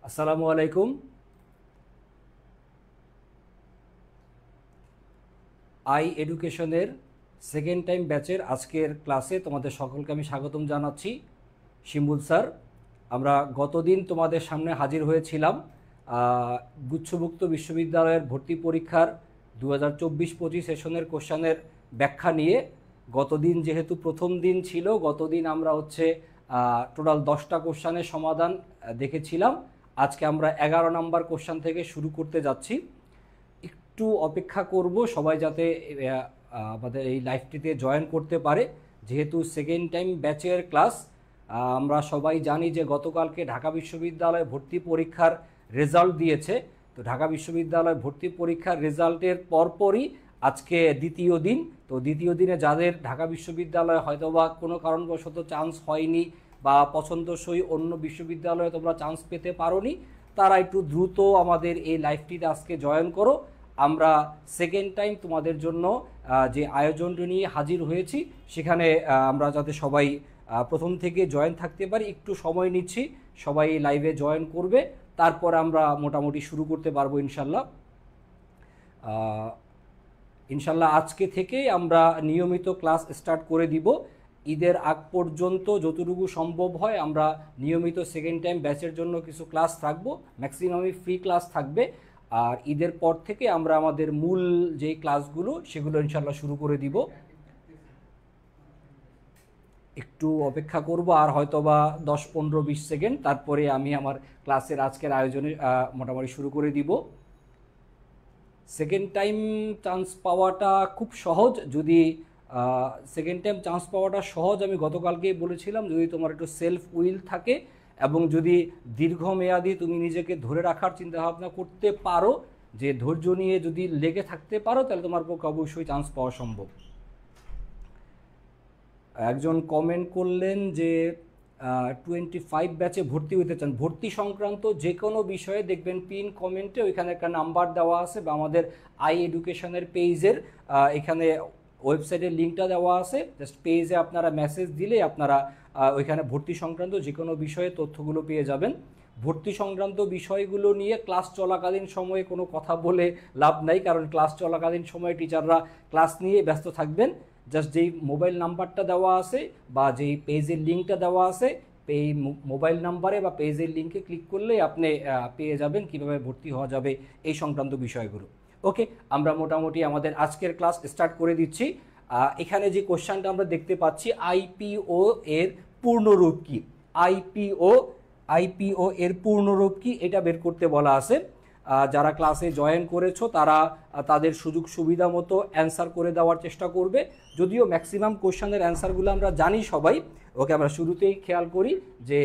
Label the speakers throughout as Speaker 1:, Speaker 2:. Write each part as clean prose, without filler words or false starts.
Speaker 1: আসসালামু আলাইকুম। আই এডুকেশনের সেকেন্ড টাইম ব্যাচের আজকের ক্লাসে তোমাদের সকলকে আমি স্বাগতম জানাচ্ছি। শিমুল স্যার, আমরা গতদিন তোমাদের সামনে হাজির হয়েছিলাম গুচ্ছভুক্ত বিশ্ববিদ্যালয়ের ভর্তি পরীক্ষার 2024-25 সেশনের কোশ্চানের ব্যাখ্যা নিয়ে। গতদিন যেহেতু প্রথম দিন ছিল, গতদিন আমরা টোটাল 10টা কোশ্চানের সমাধান দেখেছিলাম। আজকে আমরা 11 নম্বর কোশ্চান থেকে শুরু করতে যাচ্ছি। একটু অপেক্ষা করব সবাই যাতে আমাদের এই লাইভটিতে জয়েন করতে পারে, যেহেতু সেকেন্ড টাইম ব্যাচের ক্লাস। আমরা সবাই জানি যে গতকালকে ঢাকা বিশ্ববিদ্যালয় ভর্তি পরীক্ষার রেজাল্ট দিয়েছে। তো ঢাকা বিশ্ববিদ্যালয় ভর্তি পরীক্ষার রেজাল্টের পরপরই আজকে দ্বিতীয় দিন। তো দ্বিতীয় দিনে যাদের ঢাকা বিশ্ববিদ্যালয়ে হয়তোবা কোনো কারণবশত চান্স হয়নি বা পছন্দসই অন্য বিশ্ববিদ্যালয়ে তোমরা চান্স পেতে পারোনি, তারা একটু দ্রুত আমাদের এই লাইভটিতে আজকে জয়েন করো। আমরা সেকেন্ড টাইম তোমাদের জন্য যে আয়োজনটি নিয়ে হাজির হয়েছি, সেখানে আমরা যাতে সবাই প্রথম থেকে জয়েন থাকতে পারি, একটু সময় নিচ্ছি। সবাই লাইভে জয়েন করবে, তারপর আমরা মোটামুটি শুরু করতে পারবো ইনশাল্লাহ। আজকে থেকেই আমরা নিয়মিত ক্লাস স্টার্ট করে দিব। ঈদের আগ পর্যন্ত যতটুকু সম্ভব হয় আমরা নিয়মিত সেকেন্ড টাইম ব্যাচের জন্য কিছু ক্লাস থাকবো, ম্যাক্সিমামই ফ্রি ক্লাস থাকবে। আর ঈদের পর থেকে আমরা আমাদের মূল যে ক্লাসগুলো সেগুলো ইনশাল্লাহ শুরু করে দিব। একটু অপেক্ষা করব, আর হয়তোবা 10-15-20 সেকেন্ড, তারপরে আমি আমার ক্লাসের আজকের আয়োজনে মোটামুটি শুরু করে দিব। সেকেন্ড টাইম চান্স পাওয়াটা খুব সহজ। যদি সেকেন্ড টাইম চান্স পাওয়াটা সহজ, আমি গতকালকেই বলেছিলাম, যদি তোমার একটু সেলফ উইল থাকে এবং যদি দীর্ঘমেয়াদী তুমি নিজেকে ধরে রাখার চিন্তাভাবনা করতে পারো, যে ধৈর্য নিয়ে যদি লেগে থাকতে পারো, তাহলে তোমার পক্ষে অবশ্যই চান্স পাওয়া সম্ভব। একজন কমেন্ট করলেন যে 25 ব্যাচে ভর্তি হতে চান। ভর্তি সংক্রান্ত যে কোনো বিষয়ে দেখবেন পিন কমেন্টে ওইখানে একটা নাম্বার দেওয়া আছে, বা আমাদের আই এডুকেশনের পেজের এখানে ওয়েবসাইটের লিঙ্কটা দেওয়া আছে। জাস্ট পেজে আপনারা মেসেজ দিলে আপনারা ওইখানে ভর্তি সংক্রান্ত যে কোনো বিষয়ে তথ্যগুলো পেয়ে যাবেন। ভর্তি সংক্রান্ত বিষয়গুলো নিয়ে ক্লাস চলাকালীন সময়ে কোনো কথা বলে লাভ নাই, কারণ ক্লাস চলাকালীন সময়ে টিচাররা ক্লাস নিয়ে ব্যস্ত থাকবেন। জাস্ট যেই মোবাইল নাম্বারটা দেওয়া আছে বা যেই পেজের লিঙ্কটা দেওয়া আছে, এই মোবাইল নাম্বারে বা পেজের লিঙ্কে ক্লিক করলে আপনি পেয়ে যাবেন কিভাবে ভর্তি হওয়া যাবে এই সংক্রান্ত বিষয়গুলো। ওকে, আমরা মোটামুটি আমাদের আজকের ক্লাস স্টার্ট করে দিচ্ছি। এখানে যে কোশ্চেনটা আমরা দেখতে পাচ্ছি, আইপিও এর পূর্ণরূপ কি? আইপিও এর পূর্ণরূপ কি এটা বের করতে বলা আছে। যারা ক্লাসে জয়েন করেছো তারা তাদের সুযোগ সুবিধা মতো অ্যান্সার করে দেওয়ার চেষ্টা করবে, যদিও ম্যাক্সিমাম কোশ্চেনের অ্যান্সারগুলো আমরা জানি সবাই। ওকে, আমরা শুরুতেই খেয়াল করি যে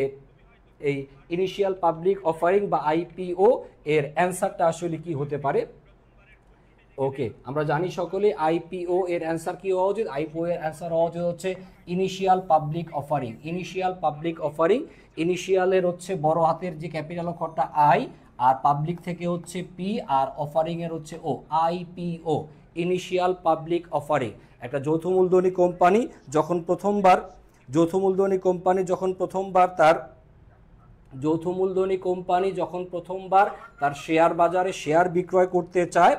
Speaker 1: এই ইনিশিয়াল পাবলিক অফারিং বা আইপিও এর অ্যান্সারটা আসলে কি হতে পারে। ওকে, আমরা জানি সকলে আইপিও এর অ্যান্সার কি হওয়া উচিত। আইপিও এর অ্যান্সার হওয়া উচিত হচ্ছে initial public offering. Initial public offering, ইনিশিয়ালের হচ্ছে বড় হাতের যে ক্যাপিটাল অক্ষরটা আই, আর পাবলিক থেকে হচ্ছে পি, আর অফারিং এর হচ্ছে O. IPO, initial public offering. একটা যৌথ মূলধনী কোম্পানি যখন প্রথমবার তার শেয়ার বাজারে শেয়ার বিক্রয় করতে চায়,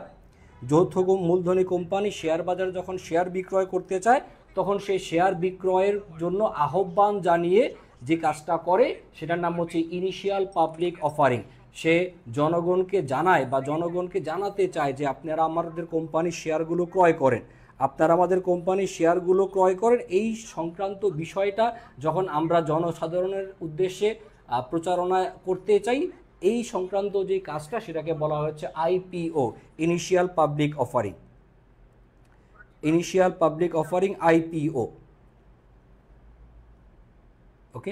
Speaker 1: যৌথ মূলধনী কোম্পানি শেয়ার বাজারে যখন শেয়ার বিক্রয় করতে চায়, তখন সেই শেয়ার বিক্রয়ের জন্য আহ্বান জানিয়ে যে কাজটা করে সেটার নাম হচ্ছে ইনিশিয়াল পাবলিক অফারিং। সে জনগণকে জানায় বা জনগণকে জানাতে চায় যে আপনারা আমাদের কোম্পানির শেয়ারগুলো ক্রয় করেন। এই সংক্রান্ত বিষয়টা যখন আমরা জনসাধারণের উদ্দেশ্যে প্রচারণা করতে চাই, এই সংক্রান্ত যে কাজটা সেটাকে বলা হচ্ছে IPO, initial public offering, IPO. Okay,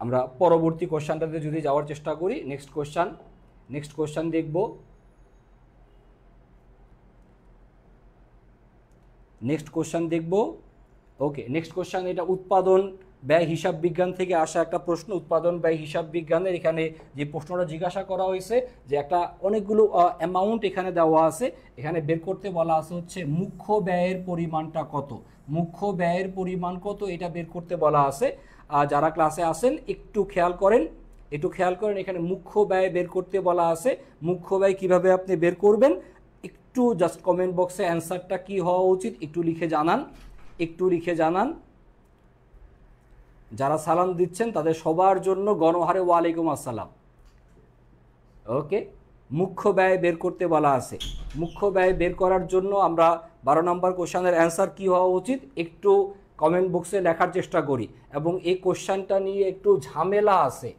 Speaker 1: আমরা পরবর্তী কোশ্চেনটাতে যদি যাওয়ার চেষ্টা করি, নেক্সট কোশ্চেন দেখব। ওকে, নেক্সট কোশ্চেন, এটা উৎপাদন ব্যয় হিসাব বিজ্ঞান থেকে আসা একটা প্রশ্ন। উৎপাদন ব্যয় হিসাব বিজ্ঞানের এখানে যে প্রশ্নটা জিজ্ঞাসা করা হয়েছে, যে একটা অনেকগুলো অ্যামাউন্ট এখানে দেওয়া আছে, এখানে বের করতে বলা আছে হচ্ছে মুখ্য ব্যয়ের পরিমাণটা কত, এটা বের করতে বলা আছে। যারা ক্লাসে আসেন একটু খেয়াল করেন একটু খেয়াল করেন, এখানে মুখ্য ব্যয় বের করতে বলা আছে। মুখ্য ব্যয় কিভাবে আপনি বের করবেন একটু জাস্ট কমেন্ট বক্সে অ্যান্সারটা কি হওয়া উচিত একটু লিখে জানান, একটু লিখে জানান। যারা সালাম দিচ্ছেন তাদের সবার জন্য গণহারে ওয়ালাইকুম আসসালাম। ওকে, মুখ্য ব্যয় বের করতে বলা আছে। মুখ্য ব্যয় বের করার জন্য আমরা 12 নম্বর কোশ্চেনের অ্যান্সার কি হওয়া উচিত একটু কমেন্ট বক্সে লেখার চেষ্টা করি। এবং এই কোশ্চেনটা নিয়ে একটু ঝামেলা আছে,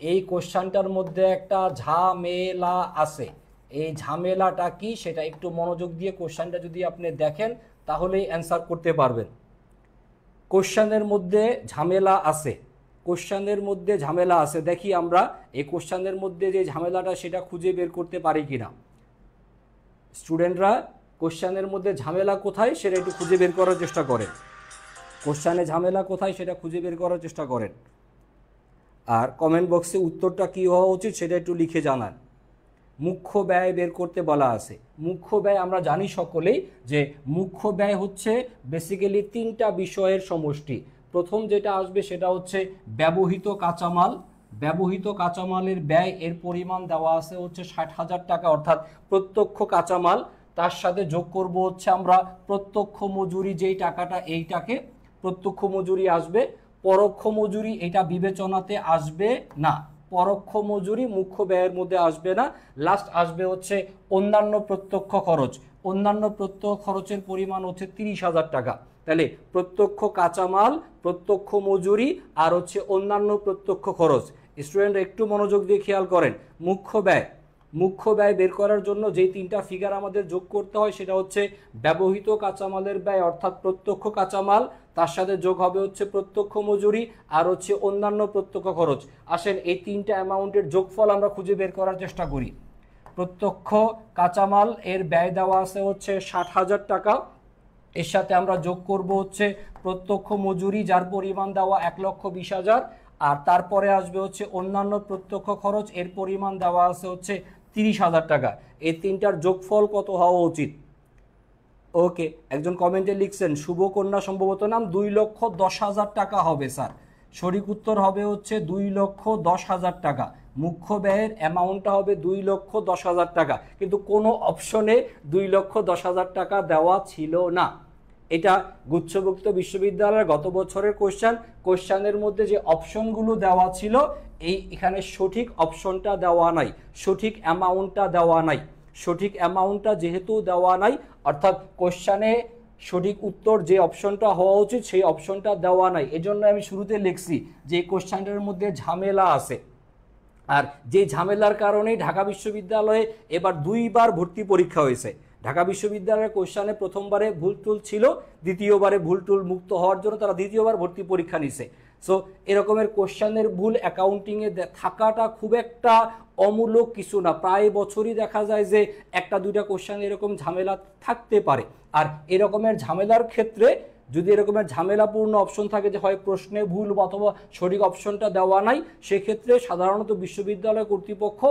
Speaker 1: এই কোশ্চেনটার মধ্যে একটা ঝামেলা আছে। এই ঝামেলাটা কি সেটা একটু মনোযোগ দিয়ে কোশ্চেনটা যদি আপনি দেখেন তাহলেই অ্যান্সার করতে পারবেন। কোশ্চেনের মধ্যে ঝামেলা আছে, কোশ্চেনের মধ্যে ঝামেলা আছে। দেখি আমরা এই কোশ্চেনের মধ্যে যে ঝামেলাটা সেটা খুঁজে বের করতে পারি কিনা। স্টুডেন্টরা কোশ্চেনের মধ্যে ঝামেলা কোথায় সেটা একটু খুঁজে বের করার চেষ্টা করেন। কোশ্চেনে ঝামেলা কোথায় সেটা খুঁজে বের করার চেষ্টা করেন। আর কমেন্ট বক্সে উত্তরটা কী হওয়া উচিত সেটা একটু লিখে জানান। মুখ্য ব্যয় বের করতে বলা আছে। মুখ্য ব্যয় আমরা জানি সকলেই যে মুখ্য ব্যয় হচ্ছে বেসিক্যালি 3টা বিষয়ের সমষ্টি। প্রথম যেটা আসবে সেটা হচ্ছে ব্যবহৃত কাঁচামাল। ব্যবহৃত কাঁচামালের ব্যয় এর পরিমাণ দেওয়া আছে হচ্ছে 60,000 টাকা, অর্থাৎ প্রত্যক্ষ কাঁচামাল। তার সাথে যোগ করব হচ্ছে আমরা প্রত্যক্ষ মজুরি, যেই টাকাটা এইটাকে প্রত্যক্ষ মজুরি আসবে। পরোক্ষ মজুরি এটা বিবেচনাতে আসবে না, পরোক্ষ মজুরি মুখ্য ব্যয়ের মধ্যে আসবে না। লাস্ট আসবে হচ্ছে অন্যান্য প্রত্যক্ষ খরচ। অন্যান্য প্রত্যক্ষ খরচের পরিমাণ হচ্ছে 30,000 টাকা। তাহলে প্রত্যক্ষ কাঁচামাল, প্রত্যক্ষ মজুরি আর হচ্ছে অন্যান্য প্রত্যক্ষ খরচ। স্টুডেন্ট একটু মনোযোগ দিয়ে খেয়াল করেন। মুখ্য ব্যয়, মুখ্য ব্যয় বের করার জন্য যেই 3টা ফিগার আমাদের যোগ করতে হয় সেটা হচ্ছে ব্যবহৃত কাঁচামালের ব্যয় অর্থাৎ প্রত্যক্ষ কাঁচামাল, তার সাথে যোগ হবে হচ্ছে প্রত্যক্ষ মজুরি আর হচ্ছে অন্যান্য প্রত্যক্ষ খরচ। আসেন এই 3টা অ্যামাউন্টের যোগফল আমরা খুঁজে বের করার চেষ্টা করি। প্রত্যক্ষ কাঁচামাল এর ব্যয় দেওয়া আছে হচ্ছে 60,000 টাকা। এর সাথে আমরা যোগ করব হচ্ছে প্রত্যক্ষ মজুরি যার পরিমাণ দেওয়া 1,20,000। আর তারপরে আসবে হচ্ছে অন্যান্য প্রত্যক্ষ খরচ, এর পরিমাণ দেওয়া আছে হচ্ছে 30,000 টাকা। এই 3টার যোগফল কত হওয়া উচিত? ওকে, একজন কমেন্টে লিখছেন শুভকন্যা সম্ভবত নাম 2,10,000 টাকা হবে স্যার। সঠিক উত্তর হবে হচ্ছে 2,10,000 টাকা। মুখ্য ব্যয়ের অ্যামাউন্টটা হবে 2,10,000 টাকা, কিন্তু কোনো অপশনে 2,10,000 টাকা দেওয়া ছিল না। এটা গুচ্ছভুক্ত বিশ্ববিদ্যালয়ের গত বছরের কোশ্চেনের মধ্যে যে অপশনগুলো দেওয়া ছিল এখানে সঠিক অপশনটা দেওয়া নাই, সঠিক অ্যামাউন্টটা দেওয়া নাই। সঠিক অ্যামাউন্টটা যেহেতু দেওয়া নাই অর্থাৎ কোশ্চেনে সঠিক উত্তর যে অপশনটা হওয়া উচিত সেই অপশনটা দেওয়া নাই। এজন্য আমি শুরুতে লিখছি যে কোশ্চেনটার মধ্যে ঝামেলা আছে। আর যে ঝামেলার কারণেই ঢাকা বিশ্ববিদ্যালয়ে এবার 2বার ভর্তি পরীক্ষা হয়েছে। ঢাকা বিশ্ববিদ্যালয়ের কোশ্চেনে প্রথমবারে ভুলটুল ছিল, দ্বিতীয়বারে ভুলটুল মুক্ত হওয়ার জন্য তারা দ্বিতীয়বার ভর্তি পরীক্ষা নিছে। সো এরকমের কোশ্চেনের ভুল অ্যাকাউন্টিংয়ে থাকাটা খুব একটা অমূলক কিছু না। প্রায় বছরই দেখা যায় যে 1-2টা কোশ্চেন এরকম ঝামেলা থাকতে পারে। আর এরকমের ঝামেলার ক্ষেত্রে যদি এরকমের ঝামেলাপূর্ণ অপশন থাকে যে হয় প্রশ্নে ভুল অথবা সঠিক অপশনটা দেওয়া নাই, সেক্ষেত্রে সাধারণত বিশ্ববিদ্যালয় কর্তৃপক্ষ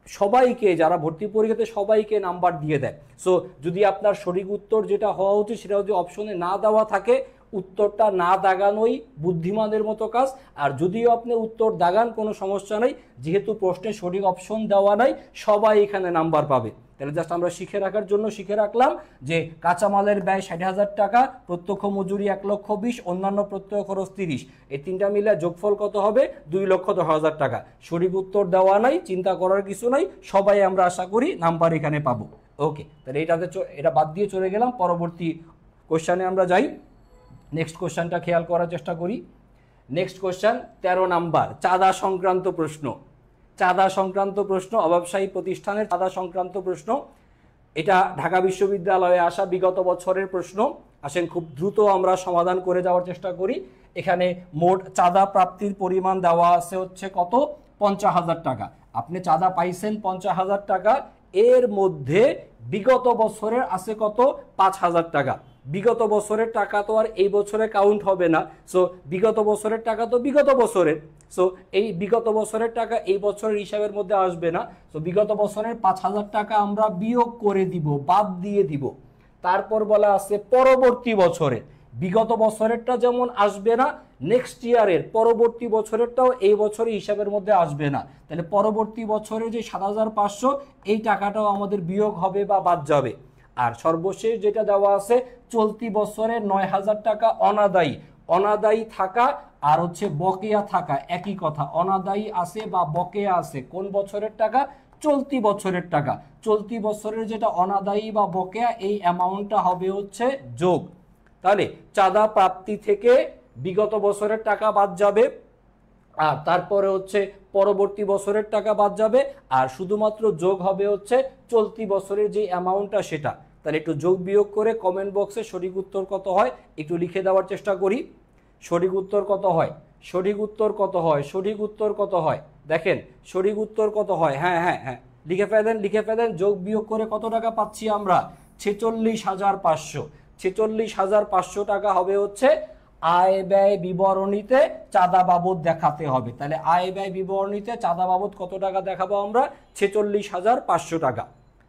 Speaker 1: সবাইকে, যারা ভর্তি পরীক্ষাতে সবাইকে নাম্বার দিয়ে দেয়। সো যদি আপনার সঠিক উত্তর যেটা হওয়া উচিত সেটা যদি অপশনে না দেওয়া থাকে, উত্তরটা না দাগানোই বুদ্ধিমানের মতো কাজ। আর যদিও আপনি উত্তর দাগান কোনো সমস্যা নেই, যেহেতু প্রশ্নে সঠিক অপশন দেওয়া নাই সবাই এখানে নাম্বার পাবে। তাহলে জাস্ট আমরা শিখে রাখার জন্য শিখে রাখলাম যে কাঁচামালের ব্যয় 60,000 টাকা, প্রত্যক্ষ মজুরি 1,20,000, অন্যান্য প্রত্যক্ষ খরচ 30। এই 3টা মিলে যোগফল কত হবে? 2,10,000 টাকা। সঠিক উত্তর দেওয়া নাই, চিন্তা করার কিছু নাই, সবাই আমরা আশা করি নাম্বার এখানে পাবো। ওকে, তাহলে এটা বাদ দিয়ে চলে গেলাম। পরবর্তী কোশ্চেনে আমরা যাই। নেক্সট কোশ্চেনটা খেয়াল করার চেষ্টা করি। নেক্সট কোশ্চেন 13 নাম্বার, চাঁদা সংক্রান্ত প্রশ্ন। চাঁদা সংক্রান্ত প্রশ্ন, অব্যবসায়ী প্রতিষ্ঠানের চাঁদা সংক্রান্ত প্রশ্ন। এটা ঢাকা বিশ্ববিদ্যালয়ে আসা বিগত বছরের প্রশ্ন। আসেন খুব দ্রুত আমরা সমাধান করে যাওয়ার চেষ্টা করি। এখানে মোট চাঁদা প্রাপ্তির পরিমাণ দেওয়া আছে হচ্ছে কত? 50,000 টাকা। আপনি চাঁদা পাইছেন 50,000 টাকা, এর মধ্যে বিগত বছরের আছে কত? 5,000 টাকা। বিগত বছরের টাকা তো আর এই বছরে কাউন্ট হবে না। সো বিগত বছরের টাকা তো বিগত বছরের, সো এই বিগত বছরের টাকা এই বছরের হিসাবের মধ্যে আসবে না। সো বিগত বছরের 5,000 টাকা আমরা বিয়োগ করে দিব, বাদ দিয়ে দিব। তারপর বলা আছে পরবর্তী বছরে, বিগত বছরেরটা যেমন আসবে না, নেক্সট ইয়ারের পরবর্তী বছরেরটাও এই বছরই হিসাবের মধ্যে আসবে না। তাহলে পরবর্তী বছরে যে 7,500 এই টাকাটাও আমাদের বিয়োগ হবে বা বাদ যাবে। আর সর্বশেষ যেটা দেওয়া আছে, চলতি বছরে 9,000 টাকা অনাদায়ী। অনাদায়ী থাকা আর হচ্ছে বকেয়া থাকা একই কথা। অনাদায়ী আছে বা বকেয়া আছে কোন বছরের টাকা? চলতি বছরের টাকা। চলতি বছরের যেটা অনাদায়ী বা বকেয়া, এই অ্যামাউন্টটা হবে হচ্ছে যোগ। তাহলে চাঁদা প্রাপ্তি থেকে বিগত বছরের টাকা বাদ যাবে, আর তারপরে হচ্ছে পরবর্তী বছরের টাকা বাদ যাবে, আর শুধুমাত্র যোগ হবে হচ্ছে চলতি বছরের যে অ্যামাউন্টটা সেটা। তাহলে একটু যোগ বিয়োগ করে কমেন্ট বক্সে সঠিক উত্তর কত হয় একটু লিখে দেওয়ার চেষ্টা করি। সঠিক উত্তর কত হয়? সঠিক উত্তর কত হয়? সঠিক উত্তর কত হয়? দেখেন সঠিক উত্তর কত হয়। হ্যাঁ হ্যাঁ হ্যাঁ, লিখে ফেলেন লিখে ফেলেন। যোগ বিয়োগ করে কত টাকা পাচ্ছি আমরা? 46,500। 46,500 টাকা হবে হচ্ছে আয় ব্যয় বিবরণীতে চাঁদা বাবদ দেখাতে হবে। তাহলে আয় ব্যয় বিবরণীতে চাঁদা বাবদ কত টাকা দেখাবো আমরা? 46,500 টাকা।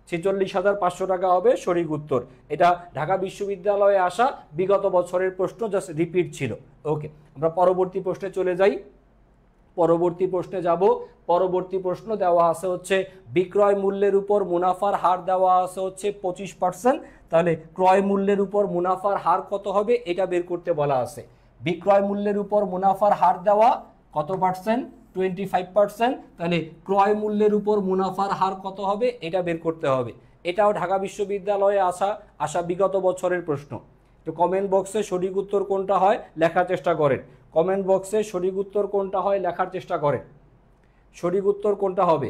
Speaker 1: 46,500 টাকা হবে সঠিক উত্তর। এটা ঢাকা বিশ্ববিদ্যালয়ে আসা বিগত বছরের প্রশ্ন, জাস্ট রিপিট ছিল। ওকে, আমরা পরবর্তী প্রশ্নে চলে যাই। পরবর্তী প্রশ্নে যাব। পরবর্তী প্রশ্ন দেওয়া আছে হচ্ছে বিক্রয় মূল্যের উপর মুনাফার হার দেওয়া আছে হচ্ছে 25%। তাহলে ক্রয় মূল্যের উপর মুনাফার হার কত হবে এটা বের করতে বলা আছে। বিক্রয় মূল্যের উপর মুনাফার হার দেওয়া কত পার্সেন্ট? 25%। তাহলে ক্রয় মূল্যের উপর মুনাফার হার কত হবে এটা বের করতে হবে। এটাও ঢাকা বিশ্ববিদ্যালয়ে আসা বিগত বছরের প্রশ্ন। তো কমেন্ট বক্সে সঠিক উত্তর কোনটা হয় লেখার চেষ্টা করেন। কমেন্ট বক্সে সঠিক উত্তর কোনটা হয় লেখার চেষ্টা করেন। সঠিক উত্তর কোনটা হবে?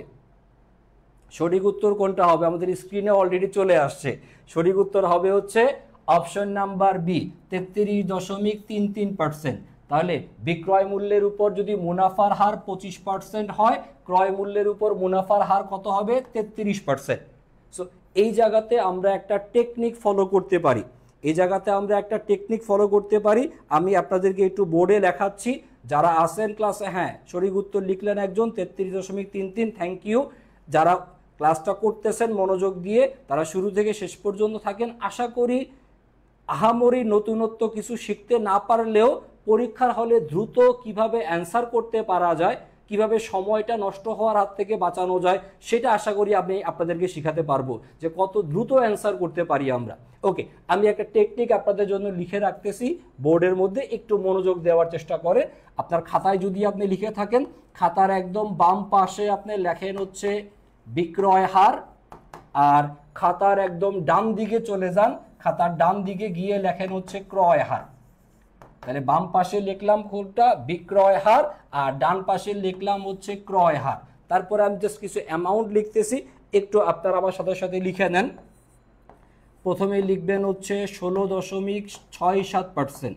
Speaker 1: সঠিক উত্তর কোনটা হবে? আমাদের স্ক্রিনে অলরেডি চলে আসছে। সঠিক উত্তর হবে হচ্ছে অপশন নাম্বার বি, 33.33%। তাহলে বিক্রয় মূল্যের উপর যদি মুনাফার হার 25% হয়, ক্রয় মূল্যের উপর মুনাফার হার কত হবে? 33%। সো এই জায়গাতে আমরা একটা টেকনিক ফলো করতে পারি। এই জায়গাতে আমরা একটা টেকনিক ফলো করতে পারি। আমি আপনাদেরকে একটু বোর্ডে লেখাচ্ছি। যারা আসেন ক্লাসে, হ্যাঁ সঠিক উত্তর লিখলেন একজন, 33.33, থ্যাংক ইউ। যারা ক্লাসটা করতেছেন মনোযোগ দিয়ে, তারা শুরু থেকে শেষ পর্যন্ত থাকেন। আশা করি আহামরি নতুনত্ব কিছু শিখতে না পারলেও পরীক্ষার হলে দ্রুত কিভাবে অ্যান্সার করতে পারা যায়, কিভাবে সময়টা নষ্ট হওয়ার হাত থেকে বাঁচানো যায়, সেটা আশা করি আমি আপনাদেরকে শেখাতে পারবো, যে কত দ্রুত অ্যান্সার করতে পারি আমরা। ওকে, আমি একটা টেকনিক আপনাদের জন্য লিখে রাখতেছি বোর্ডের মধ্যে, একটু মনোযোগ দেওয়ার চেষ্টা করে। আপনার খাতায় যদি আপনি লিখে থাকেন, খাতার একদম বাম পাশে আপনি লেখেন হচ্ছে বিক্রয় হার, আর খাতার একদম ডান দিকে চলে যান, খাতার ডান দিকে গিয়ে লেখেন হচ্ছে ক্রয় হার। তাহলে বাম পাশে লিখলাম কোনটা? বিক্রয় হার, আর ডান পাশে লিখলাম হচ্ছে ক্রয় হার। তারপরে আমি জাস্ট কিছু অ্যামাউন্ট লিখতেছি, একটু আপনারা আমার সাথে সাথে লিখে নেন। প্রথমে লিখবেন হচ্ছে 16.67%।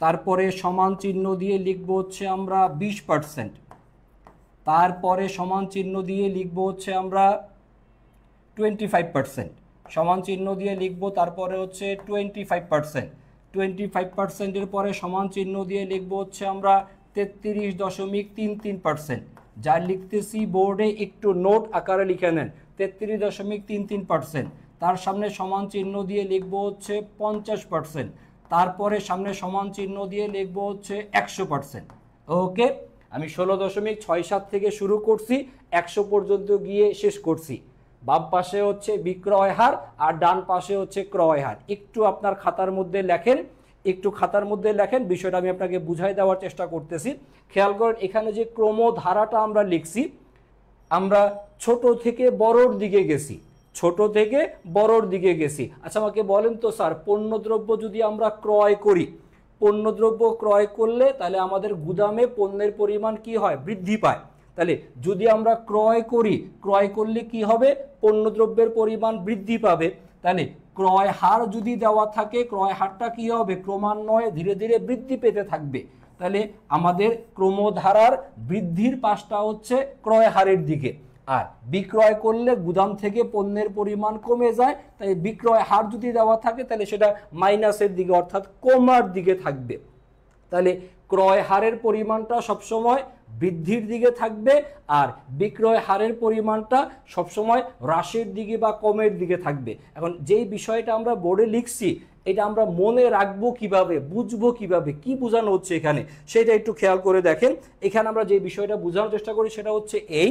Speaker 1: তারপরে সমান চিহ্ন দিয়ে লিখবো হচ্ছে আমরা 20%। তারপরে সমান চিহ্ন দিয়ে লিখবো হচ্ছে আমরা 25%। সমান চিহ্ন দিয়ে লিখবো তারপরে হচ্ছে 25%। 25%-এর পরে সমান চিহ্ন দিয়ে লিখবো হচ্ছে আমরা 33.33%। যা লিখতেছি বোর্ডে একটু নোট আকারে লিখে নেন, 33.33%। তার সামনে সমান চিহ্ন দিয়ে লিখবো হচ্ছে 50%। তারপরে সামনে সমান চিহ্ন দিয়ে লিখবো হচ্ছে 100%। ওকে, আমি 16.67 থেকে শুরু করছি, 100 পর্যন্ত গিয়ে শেষ করছি। বাম পাশে হচ্ছে বিক্রয় হার আর ডান পাশে হচ্ছে ক্রয় হার। একটু আপনার খাতার মধ্যে লেখেন, একটু খাতার মধ্যে লেখেন, বিষয়টা আমি আপনাকে বুঝাই দেওয়ার চেষ্টা করতেছি। খেয়াল করেন এখানে যে ক্রমধারাটা আমরা লিখছি, আমরা ছোট থেকে বড়র দিকে গেছি, ছোট থেকে বড়র দিকে গেছি। আচ্ছা আমাকে বলেন তো স্যার, পণ্যদ্রব্য যদি আমরা ক্রয় করি, পণ্যদ্রব্য ক্রয় করলে তাহলে আমাদের গুদামে পণ্যের পরিমাণ কি হয়? বৃদ্ধি পায়। তাহলে যদি আমরা ক্রয় করি, ক্রয় করলে কি হবে? পণ্যদ্রব্যের পরিমাণ বৃদ্ধি পাবে। তাহলে ক্রয় হার যদি দেওয়া থাকে, ক্রয় হারটা কি হবে? ক্রমান্বয়ে ধীরে ধীরে বৃদ্ধি পেতে থাকবে। তাহলে আমাদের ক্রমধারার বৃদ্ধির পাশটা হচ্ছে ক্রয় হারের দিকে। আর বিক্রয় করলে গুদাম থেকে পণ্যের পরিমাণ কমে যায়, তাই বিক্রয় হার যদি দেওয়া থাকে তাহলে সেটা মাইনাসের দিকে অর্থাৎ কমার দিকে থাকবে। তাহলে ক্রয় হারের পরিমাণটা সবসময় বৃদ্ধির দিকে থাকবে, আর বিক্রয় হারের পরিমাণটা সবসময় হ্রাসের দিকে বা কমের দিকে থাকবে। এখন যেই বিষয়টা আমরা বোর্ডে লিখছি, এটা আমরা মনে রাখবো কিভাবে, বুঝবো কিভাবে, কি বোঝানো হচ্ছে এখানে সেটা একটু খেয়াল করে দেখেন। এখানে আমরা যে বিষয়টা বোঝানোর চেষ্টা করি সেটা হচ্ছে এই,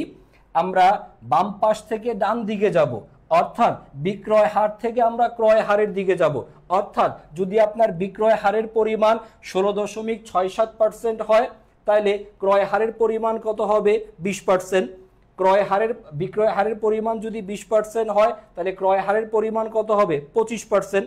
Speaker 1: আমরা বাম পাশ থেকে ডান দিকে যাব, অর্থাৎ বিক্রয় হার থেকে আমরা ক্রয় হারের দিকে যাব। অর্থাৎ যদি আপনার বিক্রয় হারের পরিমাণ 16.67% হয়, তাহলে ক্রয় হারের পরিমাণ কত হবে? 20%। বিক্রয় হারের পরিমাণ যদি 20% হয়, তাহলে ক্রয় হারের পরিমাণ কত হবে? 25%।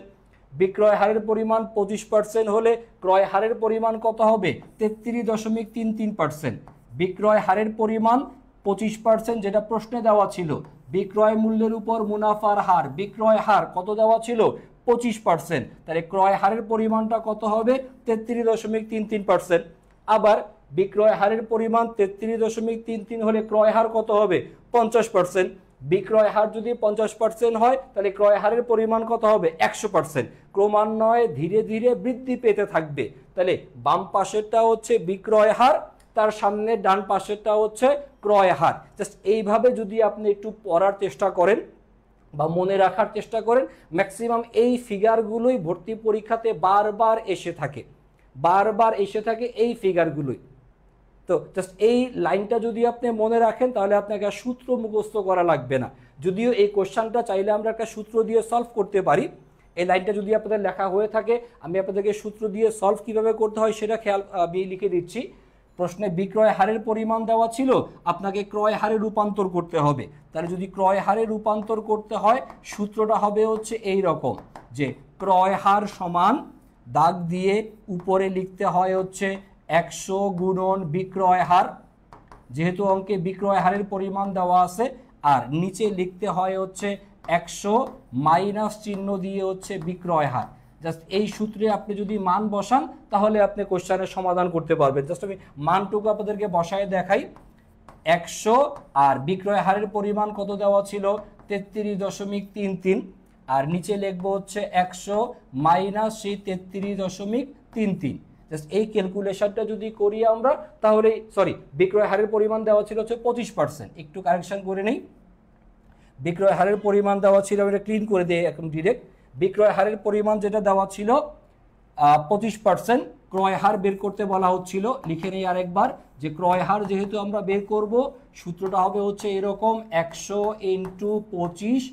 Speaker 1: বিক্রয় হারের পরিমাণ 25% হলে ক্রয় হারের পরিমাণ কত হবে? 33.33%। বিক্রয় হারের পরিমাণ 25%, যেটা প্রশ্নে দেওয়া ছিল। বিক্রয় মূল্যের উপর মুনাফার হার, বিক্রয় হার কত দেওয়া ছিল? 25%। তাহলে ক্রয় হারের পরিমাণটা কত হবে? 33.33%। আবার বিক্রয় হারের পরিমাণ 33.33 হলে ক্রয় হার কত হবে? 50%। বিক্রয় হার যদি 50% হয়, তাহলে ক্রয় হারের পরিমাণ কত হবে? 100%। ক্রমান্বয়ে ধীরে ধীরে বৃদ্ধি পেতে থাকবে। তাহলে বাম পাশেরটা হচ্ছে বিক্রয় হার, তার সামনে ডান পাশেরটা হচ্ছে ক্রয় হার। জাস্ট এইভাবে যদি আপনি একটু পড়ার চেষ্টা করেন বা মনে রাখার চেষ্টা করেন, ম্যাক্সিমাম এই ফিগারগুলোই ভর্তি পরীক্ষাতে বারবার এসে থাকে, এই ফিগারগুলোই। তো জাস্ট এই লাইনটা যদি আপনি মনে রাখেন, তাহলে আপনাকে সূত্র মুখস্থ করা লাগবে না। যদিও এই কোশ্চেনটা চাইলে আমরা একটা সূত্র দিয়ে সলভ করতে পারি। এই লাইনটা যদি আপনাদের লেখা হয়ে থাকে, আমি আপনাদেরকে সূত্র দিয়ে সলভ কিভাবে করতে হয় সেটা আমি লিখে দিচ্ছি। প্রশ্নে বিক্রয় হারের পরিমাণ দেওয়া ছিল, আপনাকে ক্রয় হারে রূপান্তর করতে হবে। তাহলে যদি ক্রয় হারে রূপান্তর করতে হয়, সূত্রটা হবে হচ্ছে এই রকম, যে ক্রয় হার সমান, দাগ দিয়ে উপরে লিখতে হয় হচ্ছে 100 গুণন বিক্রয় হার, যেহেতু অঙ্কে বিক্রয় হারের পরিমাণ দেওয়া আছে, আর নিচে লিখতে হয় হচ্ছে 100 মাইনাস চিহ্ন দিয়ে হচ্ছে বিক্রয় হার। জাস্ট এই সূত্রে আপনি যদি মান বসান, তাহলে আপনি কোশ্চেনের সমাধান করতে পারবেন। জাস্ট আমি মানটুকু আপনাদেরকে বসায় দেখাই। 100 আর বিক্রয় হারের পরিমাণ কত দেওয়া ছিল? 33.33, আর নিচে লিখবো হচ্ছে 100 মাইনাস সেই 33.33। জাস্ট এই ক্যালকুলেশনটা যদি করি আমরা, তাহলে বিক্রয় হারের পরিমাণ দেওয়া ছিল হচ্ছে 25%। একটু কারেকশন করে নেই, বিক্রয় হারের পরিমাণ দেওয়া ছিল, এটা ক্লিন করে দিই এখন ডিরেক্ট। বিক্রয় হারের পরিমাণ যেটা দেওয়া ছিল 25%, ক্রয় হার বের করতে বলা হচ্ছিল। লিখে নেই আরেকবার, যে ক্রয় হার যেহেতু আমরা বের করব, সূত্রটা হবে হচ্ছে এরকম 100 × 25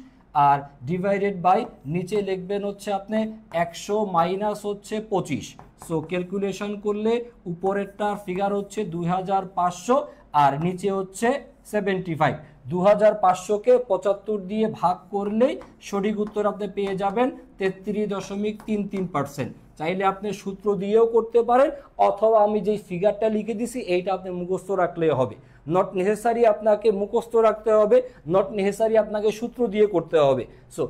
Speaker 1: আর ডিভাইডেড বাই, নিচে লিখবেন হচ্ছে আপনি 100 মাইনাস হচ্ছে 25। সো ক্যালকুলেশন করলে উপরেরটার ফিগার হচ্ছে 2500 আর নিচে হচ্ছে 75। 2500কে 75 দিয়ে ভাগ করলেই সঠিক উত্তর আপনি পেয়ে যাবেন 33.33%। চাইলে আপনি সূত্র দিয়েও করতে পারেন, অথবা আমি যেই ফিগারটা লিখে দিছি এইটা আপনি মুখস্থ রাখলেই হবে। নট নেসেসারি আপনাকে মুখস্থ রাখতে হবে, নট নেসেসারি আপনাকে সূত্র দিয়ে করতে হবে। সো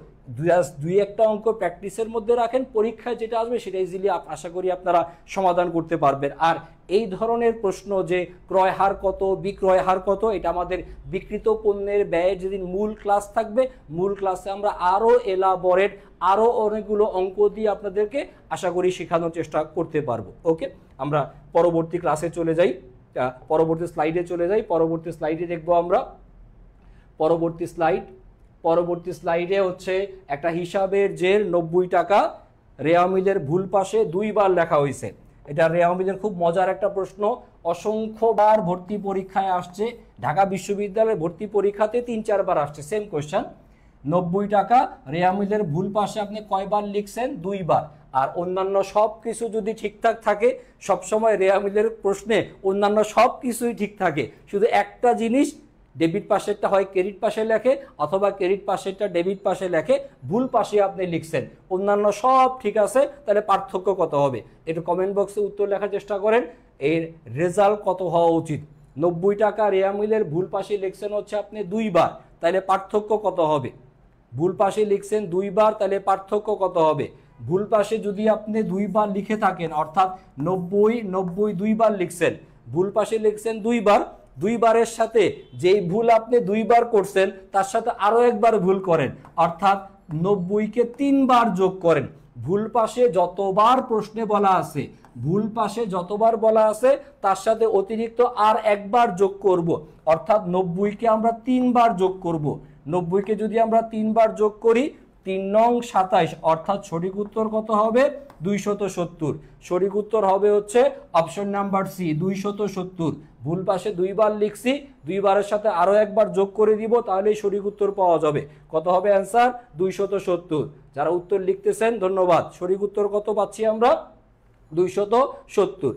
Speaker 1: দুই একটা অঙ্ক প্র্যাকটিসের মধ্যে রাখেন, পরীক্ষায় যেটা আসবে সেটা ইজিলি আশা করি আপনারা সমাধান করতে পারবেন। আর এই ধরনের প্রশ্ন যে ক্রয় হার কত, বিক্রয় হার কত, এটা আমাদের বিক্রিত পণ্যের ব্যয়ের যেদিন মূল ক্লাস থাকবে, মূল ক্লাসে আমরা আরও এলাবোরেট, আরও অনেকগুলো অঙ্ক দিয়ে আপনাদেরকে আশা করি শেখানোর চেষ্টা করতে পারবো। ওকে, আমরা পরবর্তী ক্লাসে চলে যাই, পরবর্তী স্লাইডে চলে যাই। পরবর্তী স্লাইডে দেখবো আমরা পরবর্তী স্লাইডে হচ্ছে একটা হিসাবের জের 90 টাকা রেওয়া মিলের ভুল পাশে 2 বার লেখা হয়েছে। এটা রেওয়া মিলের খুব মজার একটা প্রশ্ন, অসংখ্যবার ভর্তি পরীক্ষায় আসছে, ঢাকা বিশ্ববিদ্যালয়ের ভর্তি পরীক্ষাতে 3-4 বার আসছে সেম কোশ্চেন। 90 টাকা রেওয়া মিলের ভুল পাশে আপনি কয়বার লিখছেন? 2 বার। আর অন্যান্য সব কিছু যদি ঠিকঠাক থাকে, সবসময় রেওয়া মিলের প্রশ্নে অন্যান্য সব কিছুই ঠিক থাকে, শুধু একটা জিনিস, ডেবিট পাশেরটা হয় ক্রেডিট পাশে লেখে, অথবা ক্রেডিট পাশেরটা ডেবিট পাশে লেখে, ভুল পাশে আপনি লিখছেন, অন্যান্য সব ঠিক আছে। তাহলে পার্থক্য কত হবে? একটু কমেন্ট বক্সে উত্তর লেখার চেষ্টা করেন, এর রেজাল্ট কত হওয়া উচিত। 90 টাকা রেওয়া মিলের ভুল পাশে লিখছেন হচ্ছে আপনি 2 বার, তাহলে পার্থক্য কত হবে? ভুল পাশে লিখছেন 2 বার, তাহলে পার্থক্য কত হবে? ভুল পাশে যদি আপনি 2 বার লিখে থাকেন, অর্থাৎ 90 2 বার লিখছেন, ভুল পাশে লিখছেন 2 বার, 2 বারের সাথে যেই ভুল আপনি 2 বার করছেন তার সাথে আরো একবার ভুল করেন, অর্থাৎ 90-কে 3 বার যোগ করেন। ভুল পাশে যতবার প্রশ্নে বলা আছে, ভুল পাশে যতবার বলা আছে তার সাথে অতিরিক্ত আর একবার যোগ করব, অর্থাৎ 90-কে আমরা 3 বার যোগ করব। 90-কে যদি আমরা 3 বার যোগ করি, 3 নং 27 অর্থাৎ সঠিক উত্তর কত হবে 270। সঠিক উত্তর হবে হচ্ছে অপশন নাম্বার সি 270। ভুল পাশে দুইবার লিখছি, দুইবারের সাথে আরো একবার যোগ করে দিব, তাহলেই সঠিক উত্তর পাওয়া যাবে। কত হবে অ্যান্সার 270। যারা উত্তর লিখতেছেন ধন্যবাদ। সঠিক উত্তর কত পাচ্ছি আমরা 270।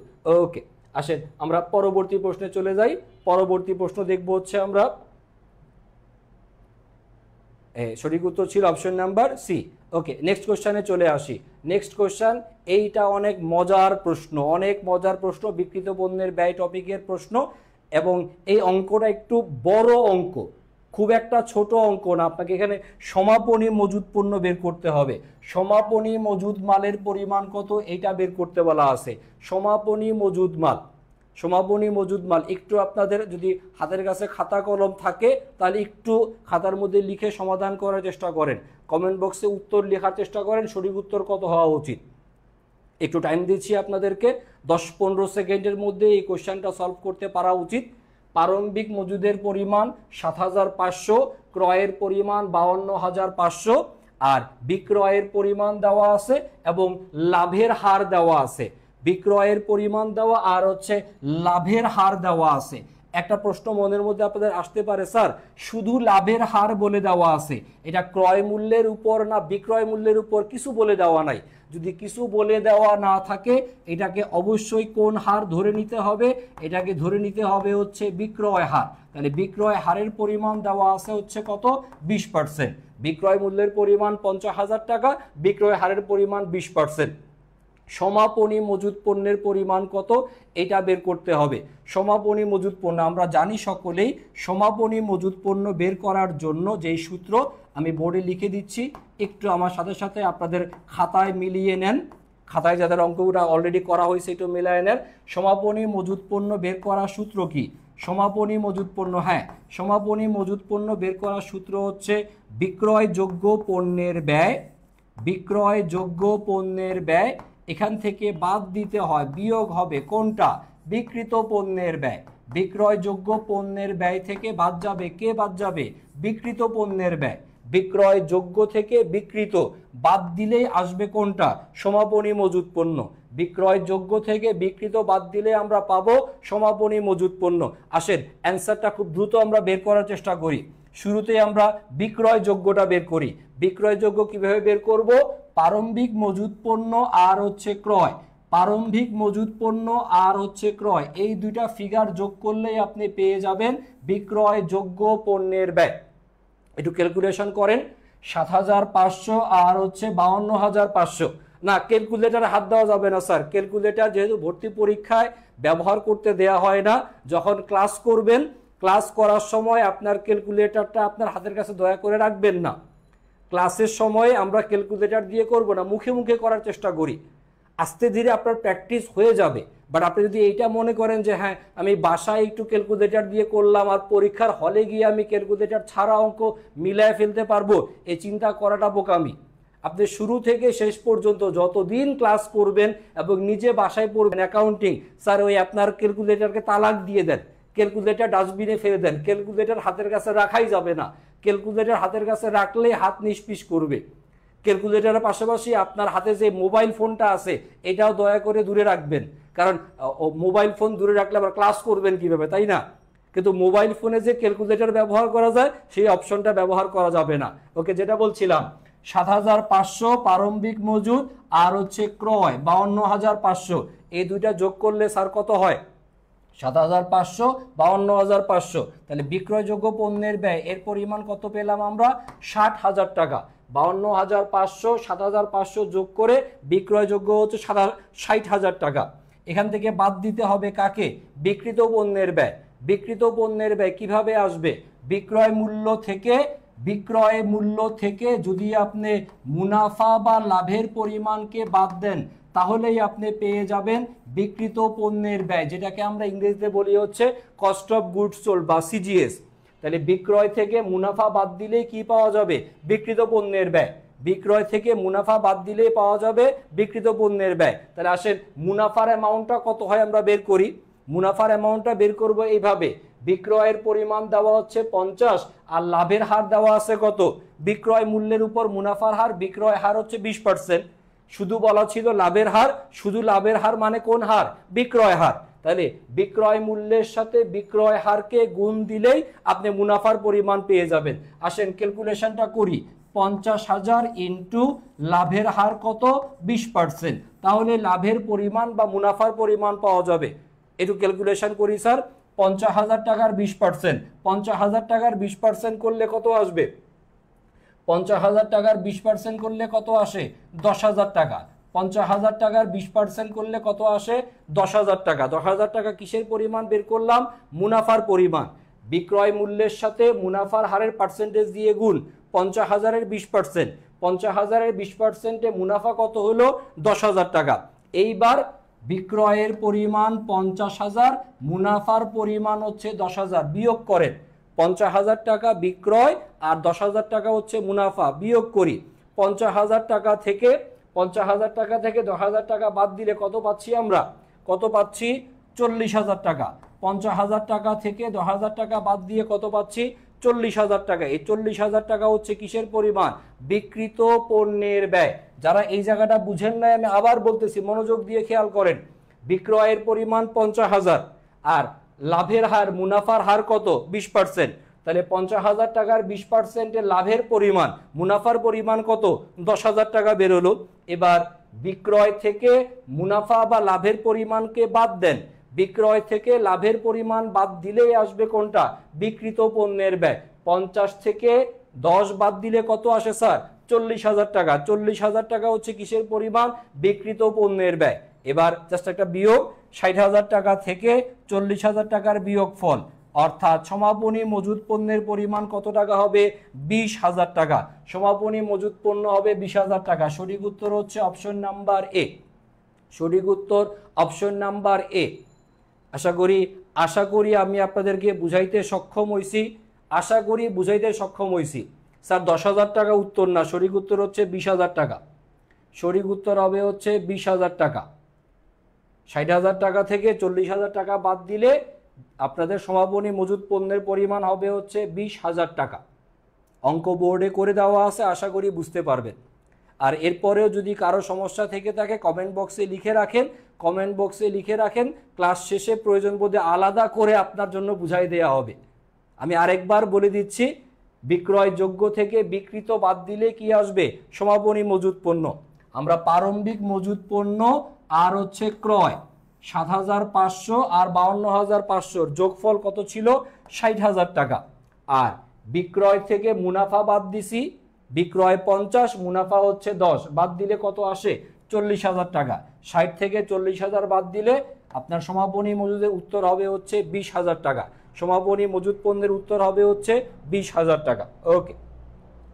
Speaker 1: ওকে, আসেন আমরা পরবর্তী প্রশ্নে চলে যাই। পরবর্তী প্রশ্ন দেখব হচ্ছে আমরা, সঠিক উত্তর ছিল অপশন নাম্বার সি। ওকে, নেক্সট কোশ্চেনে চলে আসি। নেক্সট কোশ্চেন, এইটা অনেক মজার প্রশ্ন, অনেক মজার প্রশ্ন, বিকৃত পণ্যের ব্যয় টপিকের প্রশ্ন, এবং এই অঙ্কটা একটু বড় অঙ্ক, খুব একটা ছোট অঙ্ক না। আপনাকে এখানে সমাপনী মজুদ পণ্য বের করতে হবে। সমাপনী মজুদ মালের পরিমাণ কত এটা বের করতে বলা আছে। সমাপনী মজুদ মাল, সমাপনী মজুদ মাল একটু আপনাদের যদি হাতের কাছে খাতা কলম থাকে তাহলে একটু খাতার মধ্যে লিখে সমাধান করার চেষ্টা করেন, কমেন্ট বক্সে উত্তর লেখার চেষ্টা করেন সঠিক উত্তর কত হওয়া উচিত। একটু টাইম দিচ্ছি আপনাদেরকে, 10-15 সেকেন্ডের মধ্যে এই কোশ্চেনটা সলভ করতে পারা উচিত। প্রারম্ভিক মজুদের পরিমাণ 7,500, ক্রয়ের পরিমাণ 52,500, আর বিক্রয়ের পরিমাণ দেওয়া আছে এবং লাভের হার দেওয়া আছে। বিক্রয়ের পরিমাণ দেওয়া আর হচ্ছে লাভের হার দেওয়া আছে। একটা প্রশ্ন মনের মধ্যে আপনাদের আসতে পারে, স্যার শুধু লাভের হার বলে দেওয়া আছে, এটা ক্রয় মূল্যের উপর না বিক্রয় মূল্যের উপর কিছু বলে দেওয়া নাই। যদি কিছু বলে দেওয়া না থাকে এটাকে অবশ্যই কোন হার ধরে নিতে হবে, এটাকে ধরে নিতে হবে হচ্ছে বিক্রয় হার। তাহলে বিক্রয় হারের পরিমাণ দেওয়া আছে হচ্ছে কত 20%। বিক্রয় মূল্যের পরিমাণ 50,000 টাকা, বিক্রয় হারের পরিমাণ 20%। সমাপনী মজুদ পণ্যের পরিমাণ কত এটা বের করতে হবে। সমাপনী মজুদ পণ্য আমরা জানি সকলেই, সমাপনী মজুদ পণ্য বের করার জন্য যেই সূত্র আমি বোর্ডে লিখে দিচ্ছি, একটু আমার সাথে সাথে আপনাদের খাতায় মিলিয়ে নেন। খাতায় যাদের অঙ্কগুলো অলরেডি করা হয়েছে একটু মিলিয়ে নেন। সমাপনী মজুদ পণ্য বের করার সূত্র কি? সমাপনী মজুদ পণ্য, হ্যাঁ সমাপনী মজুদ পণ্য বের করার সূত্র হচ্ছে বিক্রয়যোগ্য পণ্যের ব্যয়, বিক্রয়যোগ্য পণ্যের ব্যয় এখান থেকে বাদ দিতে হয়, বিয়োগ হবে কোনটা বিক্রিত পণ্যের ব্যয়। বিক্রয়যোগ্য পণ্যের ব্যয় থেকে বাদ যাবে, কে বাদ যাবে বিক্রিত পণ্যের ব্যয়। বিক্রয়যোগ্য থেকে বিক্রিত বাদ দিলেই আসবে কোনটা সমাপনী মজুদ পণ্য। বিক্রয়যোগ্য থেকে বিক্রিত বাদ দিলে আমরা পাবো সমাপনী মজুদ পণ্য। আসেন অ্যান্সারটা খুব দ্রুত আমরা বের করার চেষ্টা করি। শুরুতে আমরা বিক্রয়যোগ্যটা বের করি। বিক্রয়যোগ্য কিভাবে বের করব? প্রারম্ভিক মজুদ পণ্য আর হচ্ছে ক্রয়, প্রারম্ভিক মজুদ পণ্য আর হচ্ছে ক্রয়, এই দুইটা ফিগার যোগ করলেই আপনি পেয়ে যাবেন বিক্রয়যোগ্য পণ্যের ব্যয়। একটু ক্যালকুলেশন করেন, 7,500 আর হচ্ছে 52,500। না ক্যালকুলেটার হাত দেওয়া যাবে না স্যার, ক্যালকুলেটার যেহেতু ভর্তি পরীক্ষায় ব্যবহার করতে দেয়া হয় না। যখন ক্লাস করবেন, ক্লাস করার সময় আপনার ক্যালকুলেটারটা আপনার হাতের কাছে দয়া করে রাখবেন না। ক্লাসের সময় আমরা ক্যালকুলেটর দিয়ে করব না, মুখে মুখে করার চেষ্টা করি। আস্তে ধীরে আপনার প্র্যাকটিস হয়ে যাবে। বাট আপনি যদি এইটা মনে করেন যে হ্যাঁ আমি বাসায় একটু ক্যালকুলেটর দিয়ে করলাম আর পরীক্ষার হলে গিয়ে আমি ক্যালকুলেটর ছাড়া অঙ্ক মিলায় ফেলতে পারবো, এই চিন্তা করাটা বোকামি। আপনি শুরু থেকে শেষ পর্যন্ত যতদিন ক্লাস করবেন এবং নিজে বাসায় পড়বেন অ্যাকাউন্টিং, স্যার ওই আপনার ক্যালকুলেটরকে তালাক দিয়ে দেন, ক্যালকুলেটর ডাস্টবিনে ফেলে দেন, ক্যালকুলেটর হাতের কাছে রাখাই যাবে না। ক্যালকুলেটর হাতের কাছে রাখলে হাত নিষ্পিস করবে। ক্যালকুলেটরের পাশাপাশি আপনার হাতে যে মোবাইল ফোনটা আছে এটাও দয়া করে দূরে রাখবেন, কারণ মোবাইল ফোন দূরে রাখলে আবার ক্লাস করবেন কিভাবে, তাই না? কিন্তু মোবাইল ফোনে যে ক্যালকুলেটর ব্যবহার করা যায় সেই অপশনটা ব্যবহার করা যাবে না। ওকে, যেটা বলছিলাম 7,500 প্রারম্ভিক মজুদ আর হচ্ছে ক্রয় 52,500, এই দুইটা যোগ করলে স্যার কত হয় 7,500 52,500। তাহলে বিক্রয়যোগ্য পণ্যের ব্যয় এর পরিমাণ কত পেলাম আমরা 60,000 টাকা। 52,500 7,500 যোগ করে বিক্রয়যোগ্য হচ্ছে 60,000 টাকা। এখান থেকে বাদ দিতে হবে কাকে? বিক্রিত পণ্যের ব্যয়। বিক্রিত পণ্যের ব্যয় কিভাবে আসবে? বিক্রয় মূল্য থেকে, বিক্রয় মূল্য থেকে যদি আপনি মুনাফা বা লাভের পরিমাণকে বাদ দেন তাহলেই আপনি পেয়ে যাবেন বিক্রিত পণ্যের ব্যয়, যেটাকে আমরা ইংরেজিতে বলি হচ্ছে কস্ট অফ গুডস সোল্ড বা সিজিএস। তাহলে বিক্রয় থেকে মুনাফা বাদ দিলেই কি পাওয়া যাবে? বিক্রিত পণ্যের ব্যয়। বিক্রয় থেকে মুনাফা বাদ দিলেই পাওয়া যাবে বিক্রিত পণ্যের ব্যয়। তাহলে আসেন মুনাফার অ্যামাউন্টটা কত হয় আমরা বের করি। মুনাফার অ্যামাউন্টটা বের করব এইভাবে, বিক্রয়ের পরিমাণ দেওয়া হচ্ছে 50 আর লাভের হার দেওয়া আছে কত? বিক্রয় মূল্যের উপর মুনাফার হার, বিক্রয় হার হচ্ছে 20%। শুধু বলা ছিল লাভের হার, শুধু লাভের হার মানে কোন হার? বিক্রয় হার। তাহলে বিক্রয় মূল্যের সাথে বিক্রয় হারকে গুণ দিলেই আপনি মুনাফার পরিমাণ পেয়ে যাবেন। আসেন ক্যালকুলেশনটা করি। 50,000 ইন্টু লাভের হার কত? 20%। তাহলে লাভের পরিমাণ বা মুনাফার পরিমাণ পাওয়া যাবে। একটু ক্যালকুলেশন করি স্যার। 50,000 টাকার 20%, 50,000 টাকার 20% করলে কত আসবে? 50,000 টাকার 20% করলে কত আসে? 10,000 টাকা। 50,000 টাকার 20% করলে কত আসে? 10,000 টাকা। 10,000 টাকা কিসের পরিমাণ বের করলাম? মুনাফার পরিমাণ। বিক্রয় মূল্যের সাথে মুনাফার হারের পার্সেন্টেজ দিয়ে গুণ। 50,000-এর 20%, 50,000-এর 20%-এ মুনাফা কত হলো? 10,000 টাকা। এইবার বিক্রয়ের পরিমাণ 50,000, মুনাফার পরিমাণ হচ্ছে 10,000, বিয়োগ করেন। 50,000 টাকা বিক্রয় আর 10,000 টাকা হচ্ছে মুনাফা, বিয়োগ করি। 50,000 টাকা থেকে 10,000 টাকা বাদ দিলে কত পাচ্ছি আমরা? কত পাচ্ছি? 40,000 টাকা। 50,000 টাকা থেকে 10,000 টাকা বাদ দিয়ে কত পাচ্ছি? 40,000 টাকা। এই 40,000 টাকা হচ্ছে কিসের পরিমাণ? বিক্রিত পণ্যের ব্যয়। যারা এই জায়গাটা বুঝেন নাই আমি আবার বলতেছি, মনোযোগ দিয়ে খেয়াল করেন। বিক্রয়ের পরিমাণ 50,000 আর লাভের হার, মুনাফার হার কত? 20%। তাহলে 50,000 টাকার 20%-এ লাভের পরিমাণ, মুনাফার পরিমাণ কত? 10,000 টাকা বেরোলো। এবার বিক্রয় থেকে মুনাফা বা লাভের পরিমাণকে বাদ দেন। বিক্রয় থেকে লাভের পরিমাণ বাদ দিলেই আসবে কোনটা? বিক্রিত পণ্যের ব্যয়। 50 থেকে 10 বাদ দিলে কত আসে স্যার? 40,000 টাকা। 40,000 টাকা হচ্ছে কিসের পরিমাণ? বিক্রিত পণ্যের ব্যয়। এবার জাস্ট একটা বিয়োগ। 60,000 টাকা থেকে 40,000 টাকার বিয়োগফল, অর্থাৎ সমাপনী মজুদ পণ্যের পরিমাণ কত টাকা হবে? 20,000 টাকা। সমাপনী মজুদ পণ্য হবে 20,000 টাকা। সঠিক উত্তর হচ্ছে অপশন নাম্বার এ। সঠিক উত্তর অপশন নাম্বার এ। আশা করি আমি আপনাদেরকে বুঝাইতে সক্ষম হইছি। আশা করি বুঝাইতে সক্ষম হইছি। স্যার 10,000 টাকা উত্তর না, সঠিক উত্তর হচ্ছে 20,000 টাকা। সঠিক উত্তর হবে হচ্ছে 20,000 টাকা। 60,000 টাকা থেকে 40,000 টাকা বাদ দিলে আপনাদের সমাপনী মজুদ পণ্যের পরিমাণ হবে হচ্ছে 20,000 টাকা। অঙ্ক বোর্ডে করে দেওয়া আছে, আশা করি বুঝতে পারবেন। আর এরপরেও যদি কারো সমস্যা থেকে থাকে কমেন্ট বক্সে লিখে রাখেন, কমেন্ট বক্সে লিখে রাখেন। ক্লাস শেষে প্রয়োজন বোধে আলাদা করে আপনার জন্য বুঝাই দেওয়া হবে। আমি আরেকবার বলে দিচ্ছি, বিক্রয়যোগ্য থেকে বিক্রিত বাদ দিলে কি আসবে? সমাপনী মজুদ পণ্য। আমরা প্রারম্ভিক মজুদ পণ্য আর হচ্ছে ক্রয় 7,500 আর 52,500 যোগফল কত ছিল? 60,000 টাকা। আর বিক্রয় থেকে মুনাফা বাদ দিছি, বিক্রয় 50, মুনাফা হচ্ছে 10, বাদ দিলে কত আসে? 40,000 টাকা। 60 থেকে 40,000 বাদ দিলে আপনার সমাপনী মজুদের উত্তর হবে হচ্ছে 20,000 টাকা। সমাপনী মজুদ পণ্যের উত্তর হবে হচ্ছে 20,000 টাকা। ওকে,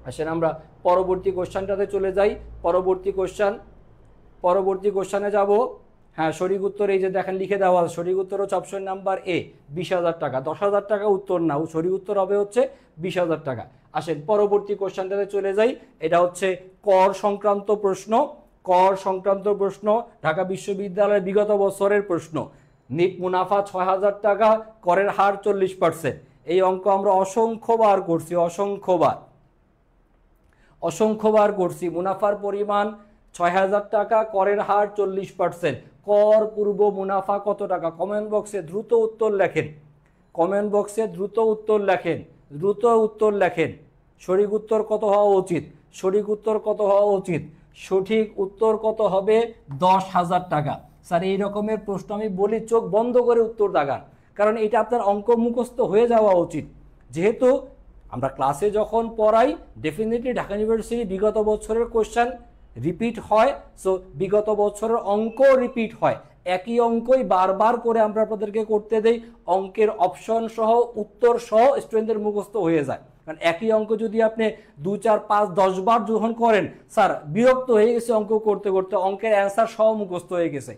Speaker 1: আসেন আমরা পরবর্তী কোশ্চেনটাতে চলে যাই। পরবর্তী কোশ্চেনে যাব। হ্যাঁ, সঠিক উত্তর এই যে দেখেন লিখে দেওয়া আছে। সঠিক উত্তর হচ্ছে অপশন নাম্বার এ, 20,000 টাকা। 10,000 টাকা উত্তর না, সঠিক উত্তর হবে হচ্ছে 20,000 টাকা। আসেন পরবর্তী কোশ্চেনটাতে চলে যাই। এটা হচ্ছে কর সংক্রান্ত প্রশ্ন। কর সংক্রান্ত প্রশ্ন, ঢাকা বিশ্ববিদ্যালয়ের বিগত বছরের প্রশ্ন। নিট মুনাফা 6,000 টাকা, করের হার 40%। এই অঙ্ক আমরা অসংখ্যবার করছি। মুনাফার পরিমাণ 6,000 টাকা, করের হার 40%। কর পূর্ব মুনাফা কত টাকা? কমেন্ট বক্সে দ্রুত উত্তর লেখেন। দ্রুত উত্তর লেখেন। সঠিক উত্তর কত হওয়া উচিত? সঠিক উত্তর কত হবে? 10,000 টাকা। স্যার এই রকমের প্রশ্ন আমি বলি চোখ বন্ধ করে উত্তর দাগান, কারণ এটা আপনার অঙ্ক মুখস্থ হয়ে যাওয়া উচিত। যেহেতু আমরা ক্লাসে যখন পড়াই ডেফিনেটলি ঢাকা ইউনিভার্সিটি বিগত বছরের কোশ্চেন রিপিট হয়, সো বিগত বছরের অঙ্ক রিপিট হয়। একই অঙ্কই বারবার করে আমরা আপনাদেরকে করতে দেই। অঙ্কের অপশন সহ উত্তর সহ স্টুডেন্টদের মুখস্থ হয়ে যায়। কারণ একই অঙ্ক যদি আপনি 2, 4, 5, 10 বার যখন করেন, স্যার বিরক্ত হয়ে গেছে অঙ্ক করতে করতে, অঙ্কের অ্যান্সার সহ মুখস্থ হয়ে গেছে।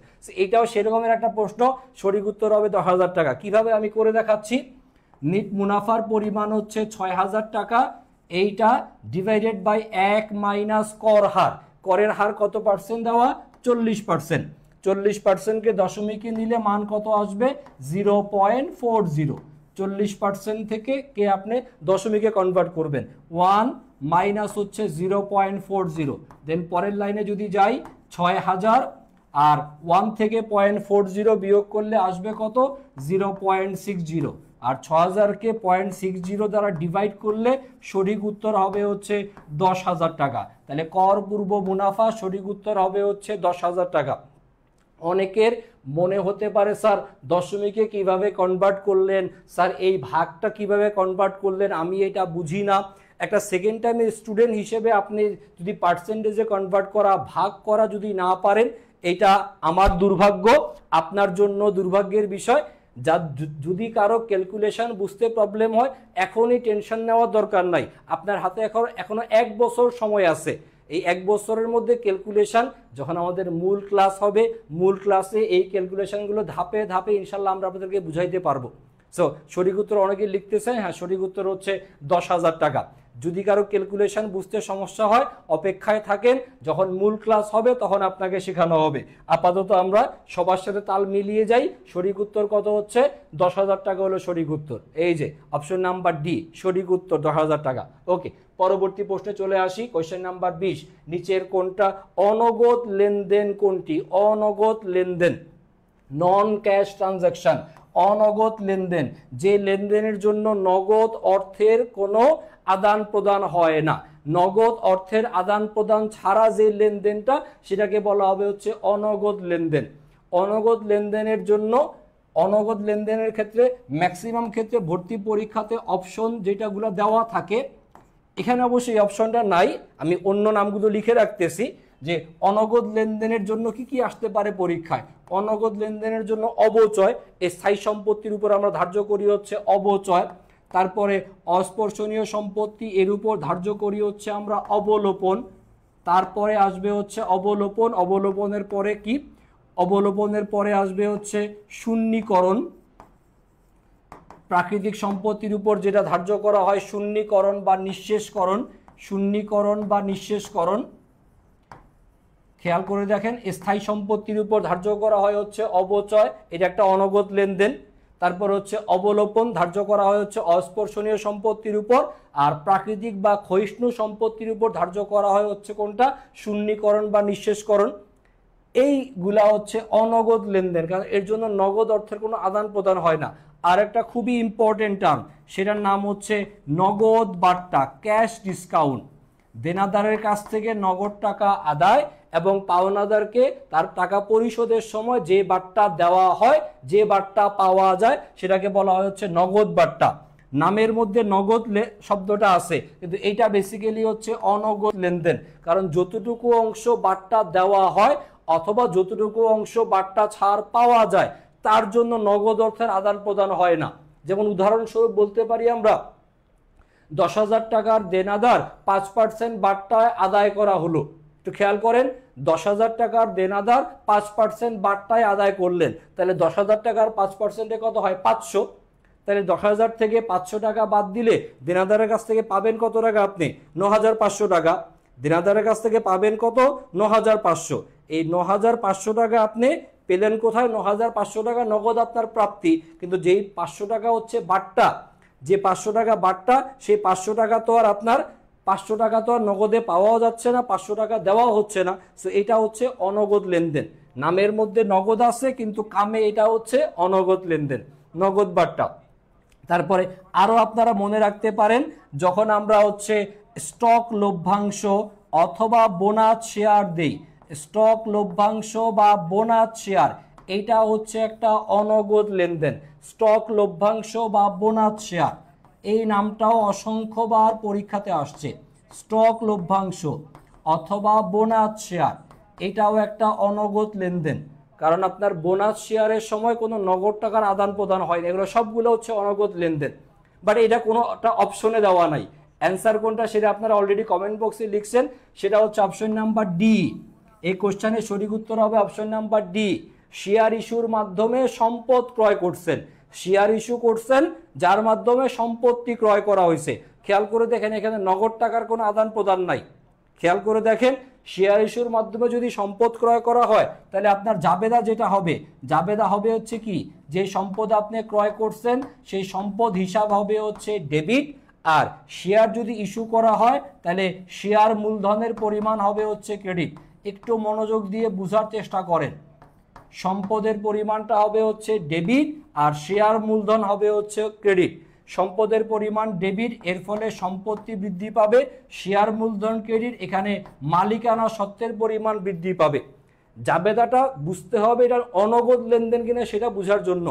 Speaker 1: এটাও সেরকমের একটা প্রশ্ন। সঠিক উত্তর হবে 10,000 টাকা। কিভাবে আমি করে দেখাচ্ছি। নিট মুনাফার পরিমাণ হচ্ছে 6,000 টাকা। এইটা ডিভাইডেড বাই 1 মাইনাস কর হার। করের হার কত পার্সেন্ট দেওয়া? 40%। 40%কে দশমিকে নিলে মান কত আসবে? 0.40। 40% থেকে কে আপনি দশমিকে কনভার্ট করবেন 1 মাইনাস হচ্ছে 0.40, দেন পরের লাইনে যদি যাই 6000 আর 1 থেকে 0.40 বিয়োগ করলে আসবে কত 0.60 আর 6000কে 0.60 দ্বারা ডিভাইড করলে সঠিক উত্তর হবে হচ্ছে 10,000 টাকা। তাহলে কর পূর্ব মুনাফা সঠিক উত্তর হবে হচ্ছে 10,000 টাকা। অনেকের মনে হতে পারে স্যার দশমিকে কিভাবে কনভার্ট করলেন, স্যার এই ভাগটা কিভাবে কনভার্ট করলেন, আমি এটা বুঝি না। একটা সেকেন্ড টাইমের স্টুডেন্ট হিসেবে আপনি যদি পার্সেন্টেজে কনভার্ট করা ভাগ করা যদি না পারেন, এটা আমার দুর্ভাগ্য, আপনার জন্য দুর্ভাগ্যের বিষয়। যা যদি কারো ক্যালকুলেশন বুঝতে প্রবলেম হয় এখনই টেনশন নেওয়ার দরকার নাই, আপনার হাতে এখনো 1 বছর সময় আছে। এই 1 বছরের মধ্যে ক্যালকুলেশন যখন আমাদের মূল ক্লাস হবে, মূল ক্লাসে এই ক্যালকুলেশনগুলো ধাপে ধাপে ইনশাল্লাহ আমরা আপনাদেরকে বুঝাইতে পারবো। সো সঠিক উত্তর অনেকে লিখতেছেন, হ্যাঁ সঠিক উত্তর হচ্ছে 10,000 টাকা। যদি কারো ক্যালকুলেশন বুঝতে সমস্যা হয় অপেক্ষায় থাকেন, যখন মূল ক্লাস হবে তখন আপনাকে শেখানো হবে। আপাতত আমরা সবার সাথে তাল মিলিয়ে যাই। সঠিক উত্তর কত হচ্ছে 10,000 টাকা হলো সঠিক উত্তর। এই যে অপশন নাম্বার ডি সঠিক উত্তর 10,000 টাকা। ওকে, পরবর্তী প্রশ্নে চলে আসি। কোয়েশ্চেন নাম্বার 20, নিচের কোনটা অনগদ লেনদেন কোনটি? অনগদ লেনদেন, নন ক্যাশ ট্রানজাকশন। অনগদ লেনদেন, যে লেনদেনের জন্য নগদ অর্থের কোনো আদান প্রদান হয় না, নগদ অর্থের আদান প্রদান ছাড়া যে লেনদেনটা সেটাকে বলা হবে হচ্ছে অনগদ লেনদেন। অনগদ লেনদেনের জন্য, অনগদ লেনদেনের ক্ষেত্রে ম্যাক্সিমাম ক্ষেত্রে ভর্তি পরীক্ষাতে অপশন যেটাগুলো দেওয়া থাকে, এখানে অবশ্যই অপশনটা নাই, আমি অন্য নামগুলো লিখে রাখতেছি যে অনগদ লেনদেনের জন্য কি কি আসতে পারে পরীক্ষায়। অনগদ লেনদেনের জন্য অবচয়, এই স্থায়ী সম্পত্তির উপর আমরা ধার্য করি হচ্ছে অবচয়। তারপরে অস্পর্শনীয় সম্পত্তি, এর উপর ধার্য করি হচ্ছে আমরা অবলোপন। তারপরে আসবে হচ্ছে অবলোপন, অবলোপনের পরে কি? অবলোপনের পরে আসবে হচ্ছে শূন্যীকরণ। প্রাকৃতিক সম্পত্তির উপর যেটা ধার্য করা হয় শূন্যীকরণ বা নিঃশেষকরণ, শূন্যীকরণ বা নিঃশেষকরণ। খেয়াল করে দেখেন, স্থায়ী সম্পত্তির উপর ধার্য করা হয় হচ্ছে অবচয়, এটা একটা অনগদ লেনদেন। তারপর হচ্ছে অবলোপন, ধার্য করা হয় হচ্ছে অস্পর্শনীয় সম্পত্তির উপর। আর প্রাকৃতিক বা ক্ষয়িষ্ণু সম্পত্তির উপর ধার্য করা হয় হচ্ছে কোনটা? শূন্যীকরণ বা নিঃশেষকরণ। এইগুলা হচ্ছে অনগদ লেনদেন, কারণ এর জন্য নগদ অর্থের কোনো আদান প্রদান হয় না। আর একটা খুবই ইম্পর্টেন্ট টার্ম, সেটার নাম হচ্ছে নগদ বার্তা, ক্যাশ ডিসকাউন্ট। দেনাদারের কাছ থেকে নগদ টাকা আদায় এবং পাওনাদারকে তার টাকা পরিশোধের সময় যে বার্তা দেওয়া হয়, যে বার্তা পাওয়া যায় সেটাকে বলা হয় হচ্ছে নগদ বার্তা। নামের মধ্যে নগদ শব্দটা আছে, কিন্তু এটা বেসিক্যালি হচ্ছে অনগদ লেনদেন, কারণ যতটুকু অংশ বার্তা দেওয়া হয় অথবা যতটুকু অংশ বার্তা ছাড় পাওয়া যায় তার জন্য নগদ অর্থের আদান প্রদান হয় না। যেমন উদাহরণস্বরূপ বলতে পারি আমরা 10,000 টাকার দেনাদার 5% বার্তায় আদায় করা হলো। একটু খেয়াল করেন, 10,000 টাকার দেনাদার 5% বার্তায় আদায় করলেন, তাহলে 10,000 টাকার 5%-এ কত হয়? 500। তাহলে 10,000 থেকে 500 টাকা বাদ দিলে দেনাদারের কাছ থেকে পাবেন কত টাকা? আপনি 9,500 টাকা। দেনাদারের কাছ থেকে পাবেন কত? 9,500। এই 9,500 টাকা আপনি পেলেন কোথায়? 9,500 টাকা নগদ আপনার প্রাপ্তি, কিন্তু যেই 500 টাকা হচ্ছে বার্তা, যে 500 টাকা বার্তা, সেই 500 টাকা তো আর আপনার 500 টাকা তো আর নগদে পাওয়াও যাচ্ছে না, 500 টাকা দেওয়াও হচ্ছে না। সো এটা হচ্ছে অনগদ লেনদেন। নামের মধ্যে নগদ আছে কিন্তু কামে এটা হচ্ছে অনগদ লেনদেন, নগদ বার্তা। তারপরে আরো আপনারা মনে রাখতে পারেন, যখন আমরা হচ্ছে স্টক লভ্যাংশ অথবা বোনাস শেয়ার দেই, স্টক লভ্যাংশ বা বোনাস শেয়ার, এটা হচ্ছে একটা অনগদ লেনদেন। স্টক লভ্যাংশ বা বোনাস শেয়ার, এই নামটাও অসংখ্যবার পরীক্ষাতে আসছে। স্টক লভ্যাংশ অথবা বোনাস শেয়ার, এটাও একটা অনগদ লেনদেন, কারণ আপনার বোনাস শেয়ারের সময় কোনো নগদ টাকার আদান প্রদান হয় না। এগুলো সবগুলো হচ্ছে অনগদ লেনদেন, বাট এটা কোনো একটা অপশনে দেওয়া নাই। অ্যান্সার কোনটা সেটা আপনারা অলরেডি কমেন্ট বক্সে লিখছেন, সেটা হচ্ছে অপশন নাম্বার ডি। এই কোশ্চেনের সঠিক উত্তর হবে অপশন নাম্বার ডি। শেয়ার ইস্যুর মাধ্যমে সম্পদ ক্রয় করছেন, শেয়ার ইস্যু করছেন যার মাধ্যমে সম্পত্তি ক্রয় করা হয়েছে। খেয়াল করে দেখেন, এখানে নগদ টাকার কোনো আদান প্রদান নাই। খেয়াল করে দেখেন, শেয়ার ইস্যুর মাধ্যমে যদি সম্পদ ক্রয় করা হয় তাহলে আপনার জাবেদা যেটা হবে, জাবেদা হবে হচ্ছে কি, যে সম্পদ আপনি ক্রয় করছেন সেই সম্পদ হিসাব হবে হচ্ছে ডেবিট। আর শেয়ার যদি ইস্যু করা হয় তাহলে শেয়ার মূলধনের পরিমাণ হবে হচ্ছে ক্রেডিট। একটু মনোযোগ দিয়ে বোঝার চেষ্টা করেন। সম্পদের পরিমাণটা হবে হচ্ছে ডেবিট আর শেয়ার মূলধন হবে হচ্ছে ক্রেডিট। সম্পদের পরিমাণ ডেবিট, এর ফলে সম্পত্তি বৃদ্ধি পাবে, শেয়ার মূলধন ক্রেডিট, এখানে মালিকানা সত্ত্বের পরিমাণ বৃদ্ধি পাবে। জাবেদাটা বুঝতে হবে এটা অনগদ লেনদেন কিনা সেটা বোঝার জন্য।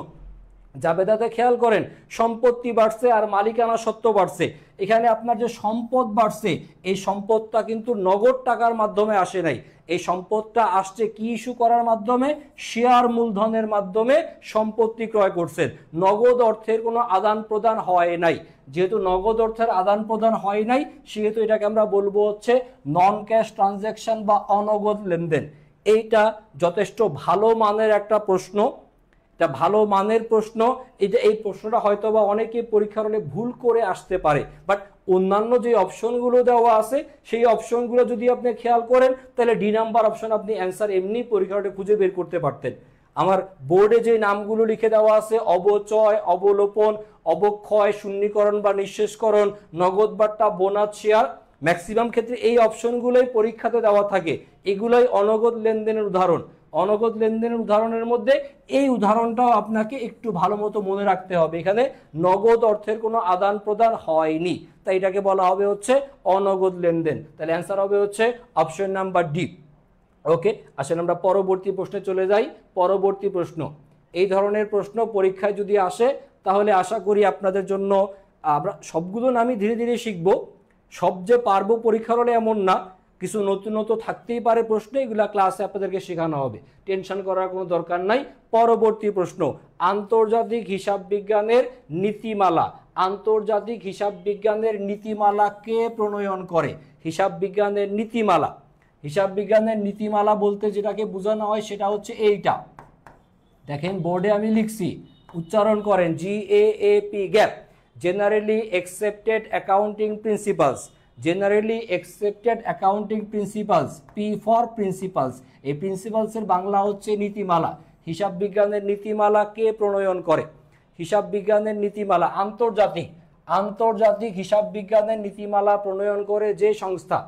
Speaker 1: জাবেদাতে খেয়াল করেন সম্পত্তি বাড়ছে আর মালিকানা সত্ত্ব বাড়ছে। এখানে আপনার যে সম্পদ বাড়ছে এই সম্পদটা কিন্তু নগদ টাকার মাধ্যমে আসে নাই, এই সম্পদটা আসছে কি ইস্যু করার মাধ্যমে, শেয়ার মূলধনের মাধ্যমে সম্পত্তি ক্রয় করছেন। নগদ অর্থের কোনো আদান প্রদান হয় নাই। যেহেতু নগদ অর্থের আদান প্রদান হয় নাই সেহেতু এটাকে আমরা বলবো হচ্ছে নন ক্যাশ ট্রানজ্যাকশন বা অনগদ লেনদেন। এইটা যথেষ্ট ভালো মানের একটা প্রশ্ন, এটা ভালো মানের প্রশ্ন। এই প্রশ্নটা হয়তো বা অনেকে পরীক্ষার হলে ভুল করে আসতে পারে, বাট অন্যান্য যে অপশনগুলো দেওয়া আছে সেই অপশনগুলো যদি আপনি খেয়াল করেন তাহলে ডি নাম্বার অপশন আপনি অ্যান্সার এমনি পরীক্ষার হলে খুঁজে বের করতে পারতেন। আমার বোর্ডে যে নামগুলো লিখে দেওয়া আছে অবচয়, অবলোপন, অবক্ষয়, শূন্যীকরণ বা নিঃশেষকরণ, নগদ বাট্টা, বোনাস শেয়ার, ম্যাক্সিমাম ক্ষেত্রে এই অপশনগুলোই পরীক্ষাতে দেওয়া থাকে। এগুলোই অনগদ লেনদেনের উদাহরণ। অনগদ লেনদেনের উদাহরণের মধ্যে এই উদাহরণটাও আপনাকে একটু ভালো মতো মনে রাখতে হবে। এখানে নগদ অর্থের কোনো আদান প্রদান হয়নি, তাই এটাকে বলা হবে হচ্ছে অনগদ লেনদেন। তাহলে অ্যান্সার হবে হচ্ছে অপশন নাম্বার ডি। ওকে, আসলে আমরা পরবর্তী প্রশ্নে চলে যাই। পরবর্তী প্রশ্ন, এই ধরনের প্রশ্ন পরীক্ষায় যদি আসে তাহলে আশা করি আপনাদের জন্য, আমরা সবগুলো নামই ধীরে ধীরে শিখবো, সব যে পারবো পরীক্ষার হলে এমন না, কিছু নতুন নতুন থাকতেই পারে প্রশ্ন, এগুলা ক্লাসে আপনাদেরকে শেখানো হবে, টেনশন করার কোনো দরকার নাই। পরবর্তী প্রশ্ন, আন্তর্জাতিক হিসাব বিজ্ঞানের নীতিমালা। আন্তর্জাতিক হিসাব বিজ্ঞানের নীতিমালা কে প্রণয়ন করে? হিসাব বিজ্ঞানের নীতিমালা, হিসাব বিজ্ঞানের নীতিমালা বলতে যেটাকে বোঝানো হয় সেটা হচ্ছে এইটা, দেখেন বোর্ডে আমি লিখছি, উচ্চারণ করেন GAAP, gap, generally accepted accounting principles. Generally accepted accounting principles, P for principles. এই প্রিন্সিপালসের বাংলা হচ্ছে নীতিমালা। হিসাব বিজ্ঞানের নীতিমালা কে প্রণয়ন করে? হিসাব বিজ্ঞানের নীতিমালা আন্তর্জাতিক, আন্তর্জাতিক হিসাব বিজ্ঞানের নীতিমালা প্রণয়ন করে যে সংস্থা,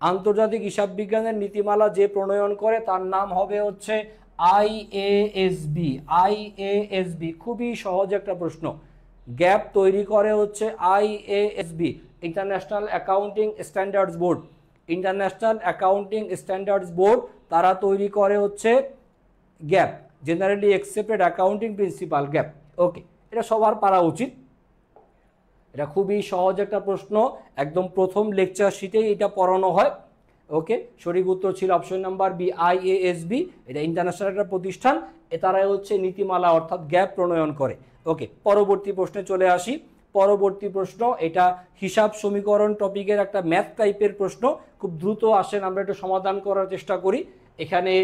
Speaker 1: আন্তর্জাতিক হিসাব বিজ্ঞানের নীতিমালা যে প্রণয়ন করে তার নাম হবে হচ্ছে IASB। IASB খুবই সহজ একটা প্রশ্ন। গ্যাপ তৈরি করে হচ্ছে IASB, international accounting standards board. International accounting standards board তারা তৈরি করে হচ্ছে GAAP, generally accepted accounting principal, GAAP. Okay, এটা সবার পারা উচিত, এটা খুবই সহজ একটা প্রশ্ন, একদম প্রথম লেকচার শিটেই এটা পড়ানো হয়। ওকে, সঠিক উত্তর ছিল অপশন নাম্বার বি, IASB। এটা ইন্টারন্যাশনাল একটা প্রতিষ্ঠান, তারাই হচ্ছে নীতিমালা অর্থাৎ গ্যাপ প্রণয়ন করে। ওকে, পরবর্তী প্রশ্নে চলে আসি। পরবর্তী প্রশ্ন, এটা হিসাব সমীকরণ টপিকের একটা ম্যাথ টাইপের প্রশ্ন, খুব দ্রুত আসেন আমরা একটু সমাধান করার চেষ্টা করি। এখানে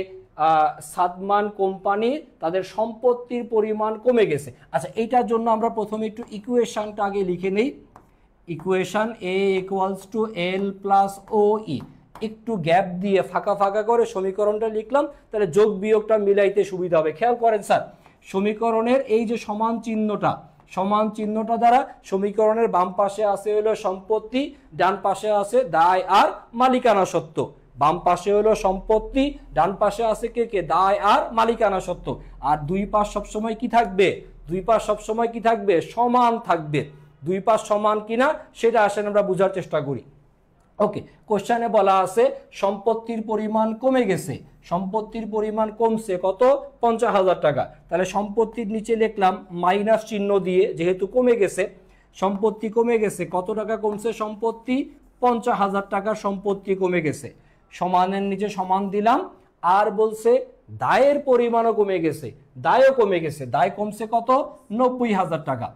Speaker 1: সাদমান কোম্পানি তাদের সম্পত্তির পরিমাণ কমে গেছে। আচ্ছা, এইটার জন্য আমরা প্রথমে একটু ইকুয়েশনটা আগে লিখে নেই। ইকুয়েশন A = L + OE, একটু গ্যাপ দিয়ে ফাঁকা ফাঁকা করে সমীকরণটা লিখলাম, তাহলে যোগ বিয়োগটা মিলাইতে সুবিধা হবে। খেয়াল করেন স্যার, সমীকরণের এই যে সমান চিহ্নটা, সমান চিহ্নটা দ্বারা সমীকরণের বাম পাশে আছে হলো সম্পত্তি, ডান পাশে আছে দায় আর মালিকানা সত্ত্ব। বাম পাশে হলো সম্পত্তি, ডান পাশে আছে কে দায় আর মালিকানা সত্ত্ব। আর দুই পাশ সবসময় কি থাকবে? দুই পাশ সবসময় কি থাকবে? সমান থাকবে। দুই পাশ সমান কিনা সেটা আসেন আমরা বোঝার চেষ্টা করি। ওকে, কোশ্চেনে বলা আছে সম্পত্তির পরিমাণ কমে গেছে, সম্পত্তির পরিমাণ কমছে কত? 50,000 টাকা। তাহলে সম্পত্তির নিচে লিখলাম মাইনাস চিহ্ন দিয়ে, যেহেতু কমে গেছে, সম্পত্তি কমে গেছে, কত টাকা কমছে সম্পত্তি? 50,000 টাকার সম্পত্তি কমে গেছে। সমানের নিচে সমান দিলাম, আর বলছে দায়ের পরিমাণও কমে গেছে, দায়ও কমে গেছে, দায় কমছে কত? 90,000 টাকা।